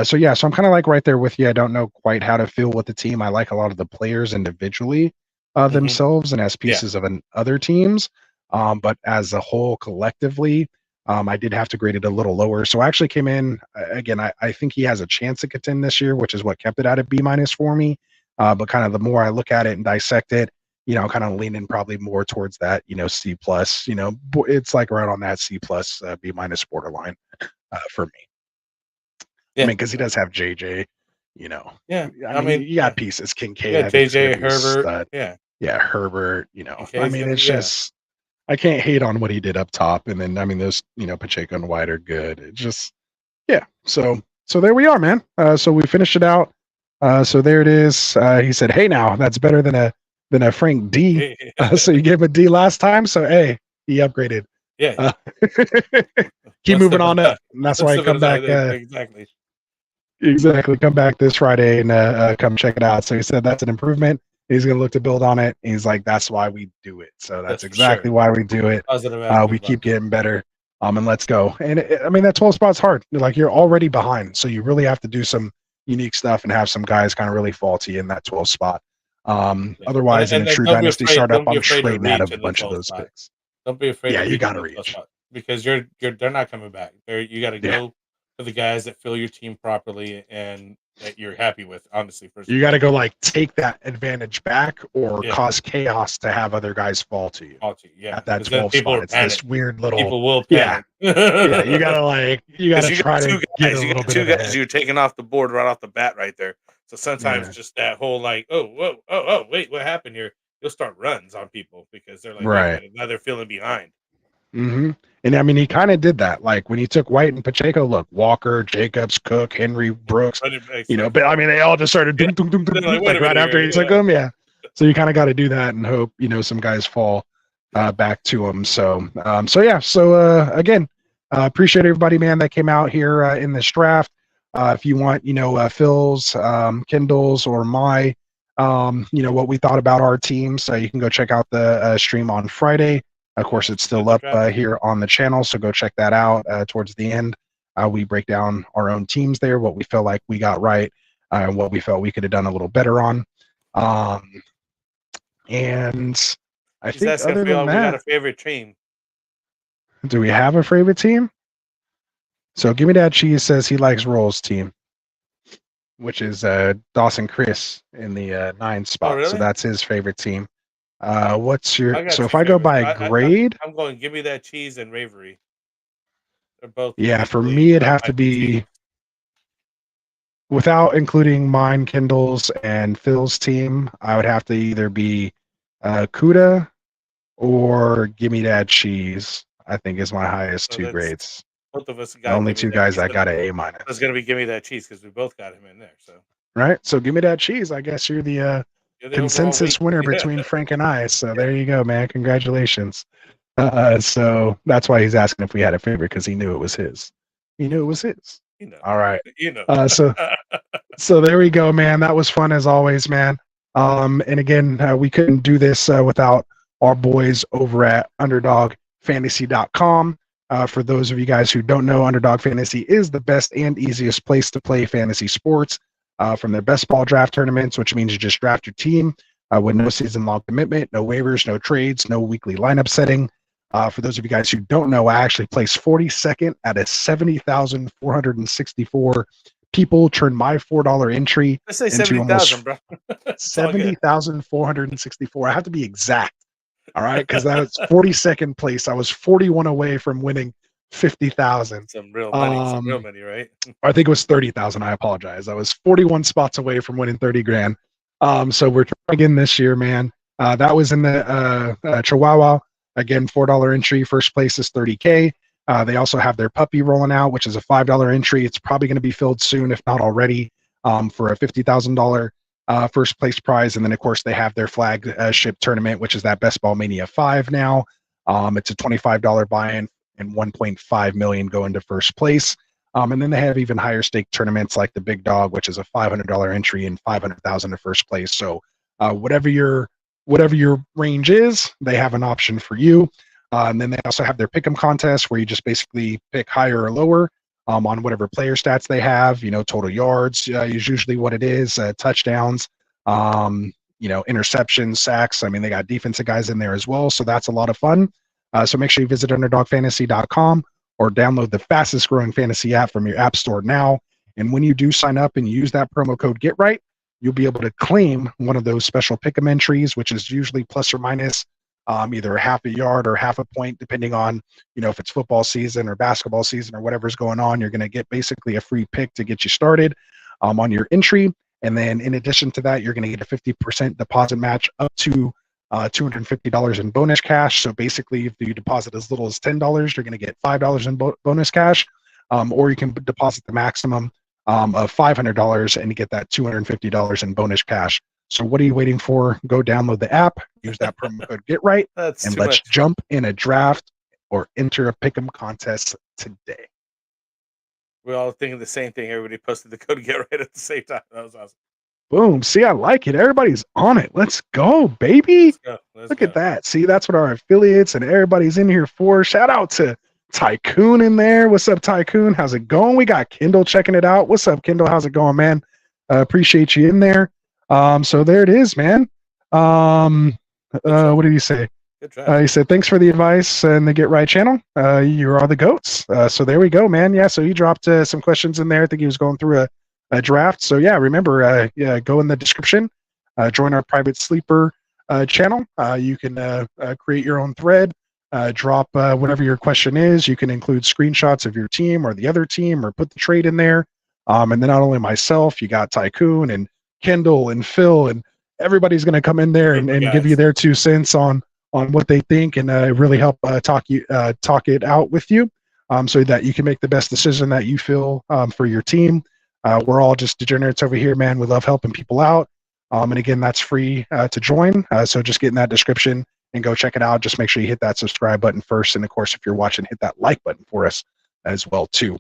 So I'm kind of like right there with you. I don't know quite how to feel with the team. I like a lot of the players individually themselves and as pieces of other teams. But as a whole, collectively, I did have to grade it a little lower. So I actually came in again. I think he has a chance to contend this year, which is what kept it at a B- for me. But kind of the more I look at it and dissect it, kind of leaning probably more towards that, C plus. It's like right on that C plus B- borderline for me. Yeah. I mean, because he does have JJ. Yeah. I mean, you got pieces. Kincaid. Yeah, I think, is gonna JJ be a Herbert. stud. Yeah. Herbert. I Kincai's mean, gonna it's be- just. I can't hate on what he did up top, and then those Pacheco and White are good. It just So there we are, man. So we finished it out. So there it is. He said, "Hey, now that's better than a Frank D." So you gave him a D last time. So hey, he upgraded. Yeah. Keep Must moving have on been up. And that's why I Must come have been back. exactly. Exactly. Come back this Friday and come check it out. So he said that's an improvement. He's going to look to build on it. He's like, that's why we do it. So that's for exactly sure. why we do it. Positive We attitude, keep Bucky. getting better. And let's go. And I mean, that 12 spot's hard. Like you're already behind. So you really have to do some unique stuff and have some guys kind of really faulty in that 12 spot. Otherwise, in a true don't be dynasty afraid- startup, don't be I'm afraid to trading out reach of a in the bunch of 12 those spot. picks. Don't be afraid. Yeah, to you reach got to in the 12 reach. spot, because they're not coming back. You got to go to the guys that fill your team properly and that you're happy with. Honestly, You got to go like take that advantage back or Yeah. cause chaos to have other guys fall to you. Yeah, At that 'cause then 12 people spot, are it's this panicked. weird little. People will Yeah. panic. You gotta try to get a You little got bit two of guys ahead. you're taking off the board right off the bat right there. So sometimes just that whole like, oh, wait, what happened here? You'll start runs on people because they're like, wait a Right. minute, now they're feeling behind. Mm-hmm. And I mean, he kind of did that. Like when he took White and Pacheco, look, Walker, Jacobs, Cook, Henry, Brooks, but I mean, they all just started They're like, right after he took them. Yeah. So you kind of got to do that and hope, some guys fall back to him. So, again, appreciate everybody, man, that came out here in this draft. If you want, Phil's, Kindle's, or my, what we thought about our team, so you can go check out the stream on Friday. Of course, it's still up here on the channel, so go check that out towards the end. We break down our own teams there, what we felt like we got right, and what we felt we could have done a little better on. And I think other than that, we got a favorite team. Do we have a favorite team? So Gimme That Cheese says he likes Roll's team, which is Dawson Chris in the 9 spot. really? So that's his favorite team. What's your? So two if I go favorites. by grade, I'm going Give Me That Cheese and Ravery. They're both. yeah, for equally, me it'd have my to be team. without including mine, Kindle's, and Phil's team. I would have to either be Kuda or Gimme That Cheese. I think is my highest So two that's- grades. Both of us The got only Give Me two That guys Cheese. I got an A minus. It's going to be Give Me That Cheese because we both got him in there. So Right. So Gimme That Cheese. I guess you're the You're the consensus overall winner week. between Frank and I. So there you go, man. Congratulations. So that's why he's asking if we had a favorite, because he knew it was his. He knew it was his. All right. So there we go, man. That was fun as always, man. And again, we couldn't do this without our boys over at UnderdogFantasy.com. For those of you guys who don't know, Underdog Fantasy is the best and easiest place to play fantasy sports. From their best ball draft tournaments, which means you just draft your team with no season long commitment, no waivers, no trades, no weekly lineup setting. For those of you guys who don't know, I actually placed 42nd out of 70,464 people. Turned my $4 entry Let's say into 70,000, bro. 70,464. I have to be exact. All right, because that was 42nd place. I was 41 away from winning 50,000. Some real money, right? I think it was 30,000. I apologize. I was 41 spots away from winning 30 grand. So we're trying again this year, man. That was in the Chihuahua. Again, $4 entry. First place is 30K. They also have their puppy rolling out, which is a $5 entry. It's probably going to be filled soon, if not already, for a $50,000 first place prize. And then, of course, they have their flagship tournament, which is that Best Ball Mania 5 now. It's a $25 buy-in and 1.5 million go into first place. And then they have even higher stake tournaments like the Big Dog, which is a $500 entry and $500,000 to first place. So whatever your range is, they have an option for you. And then they also have their pick'em contest where you just basically pick higher or lower on whatever player stats they have. Total yards is usually what it is, touchdowns, interceptions, sacks. I mean, they got defensive guys in there as well, so that's a lot of fun. So make sure you visit underdogfantasy.com or download the fastest growing fantasy app from your app store now. And when you do sign up and use that promo code GetRight, you'll be able to claim one of those special pick'em entries, which is usually plus or minus either half a yard or half a point, depending on, if it's football season or basketball season or whatever's going on. You're going to get basically a free pick to get you started on your entry. And then in addition to that, you're going to get a 50% deposit match up to $250 in bonus cash. So basically, if you deposit as little as $10, you're going to get $5 in bonus cash, or you can deposit the maximum of $500 and you get that $250 in bonus cash. So what are you waiting for? Go download the app, use that promo code GetRight, and let's jump in a draft or enter a pick'em contest today. We're all thinking the same thing. Everybody posted the code GetRight at the same time. That was awesome. Boom. See, I like it. Everybody's on it. Let's go, baby. Look at that. See, that's what our affiliates and everybody's in here for. Shout out to Tycoon in there. What's up, Tycoon? How's it going? We got Kendall checking it out. What's up, Kendall? How's it going, man? Appreciate you in there. So there it is, man. What did he say? He said, thanks for the advice and the Get Right channel. You are the goats. So there we go, man. Yeah, so he dropped some questions in there. I think he was going through a draft. So yeah, remember, go in the description, join our private sleeper channel. You can create your own thread, drop whatever your question is. You can include screenshots of your team or the other team or put the trade in there. And then not only myself, you got Tycoon and Kendall and Phil, and everybody's going to come in there and give you their 2 cents on what they think and really help talk it out with you, so that you can make the best decision that you feel for your team. We're all just degenerates over here, man. We love helping people out. And again, that's free to join. So just get in that description and go check it out. Just make sure you hit that subscribe button first. And of course, if you're watching, hit that like button for us as well too.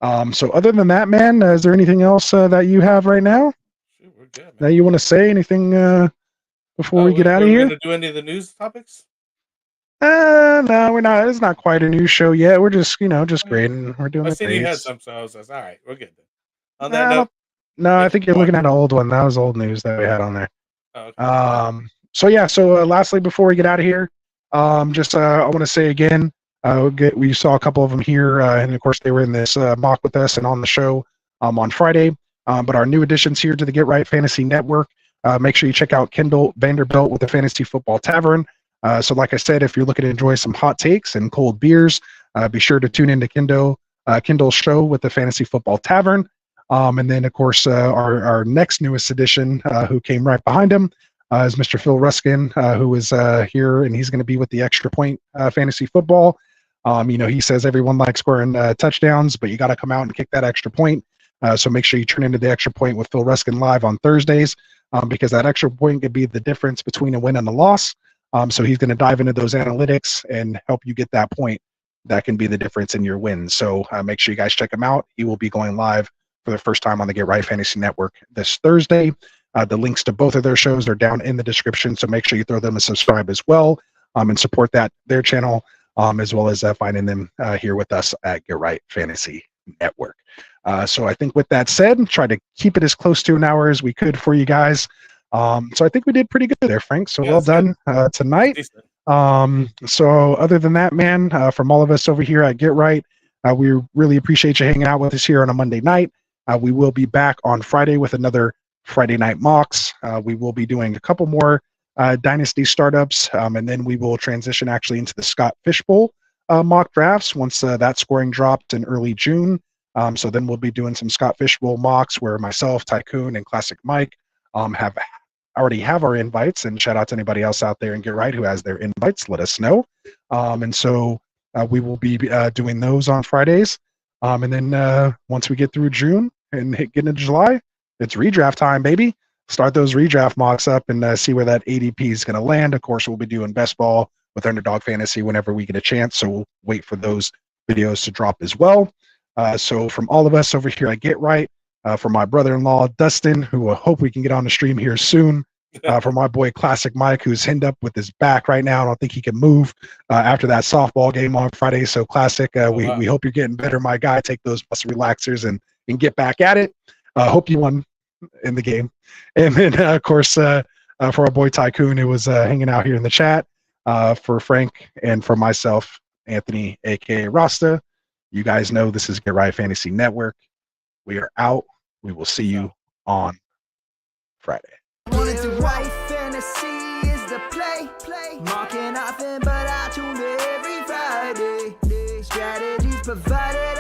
So other than that, man, is there anything else that you have right now? Shoot, we're good, man. That you want to say? Anything before we get out of here? Going to do any of the news topics? No, we're not. It's not quite a news show yet. We're just, just grading. We're doing I the seen you had grades. some, so I was like, all right, we're good then. On that note, no, I think you're looking at an old one. That was old news that we had on there. oh, okay. So lastly, before we get out of here, I want to say again, we saw a couple of them here, and of course they were in this mock with us and on the show on Friday. But our new additions here to the Get Right Fantasy Network, make sure you check out Kendall Vanderbilt with the Fantasy Football Tavern. So like I said, if you're looking to enjoy some hot takes and cold beers, be sure to tune into Kendall's show with the Fantasy Football Tavern. And then, of course, our next newest addition, who came right behind him, is Mr. Phil Ruskin, who is here, and he's going to be with the Extra Point Fantasy Football. He says everyone likes scoring touchdowns, but you got to come out and kick that extra point. So make sure you turn into the Extra Point with Phil Ruskin live on Thursdays, because that extra point could be the difference between a win and a loss. So he's going to dive into those analytics and help you get that point that can be the difference in your wins. So make sure you guys check him out. He will be going live for the first time on the Get Right Fantasy Network this Thursday. The links to both of their shows are down in the description, so make sure you throw them a subscribe as well, and support their channel, as well as finding them here with us at Get Right Fantasy Network. So I think with that said, try to keep it as close to an hour as we could for you guys. So I think we did pretty good there, Frank. So well done tonight. So other than that, man, from all of us over here at Get Right, we really appreciate you hanging out with us here on a Monday night. We will be back on Friday with another Friday night mocks. We will be doing a couple more Dynasty startups, and then we will transition actually into the Scott Fishbowl mock drafts once that scoring dropped in early June. So then we'll be doing some Scott Fishbowl mocks where myself, Tycoon, and Classic Mike already have our invites. And shout out to anybody else out there and Get Right who has their invites. Let us know. And so we will be doing those on Fridays. And then once we get through June and get into July, it's redraft time, baby. Start those redraft mocks up and see where that ADP is going to land. Of course, we'll be doing best ball with Underdog Fantasy whenever we get a chance. So we'll wait for those videos to drop as well. So from all of us over here at Get Right, for my brother-in-law Dustin, who I hope we can get on the stream here soon. For my boy Classic Mike, who's hinned up with his back right now. I don't think he can move after that softball game on Friday. So Classic, we hope you're getting better, my guy. Take those muscle relaxers and get back at it. Hope you won in the game. And then, of course, for our boy Tycoon, who was hanging out here in the chat, for Frank and for myself, Anthony, a.k.a. Rasta. You guys know this is Get Right Fantasy Network. We are out. We will see you on Friday. Wanted to write fantasy is the play. Marking often, but I tune in every Friday. Strategies provided.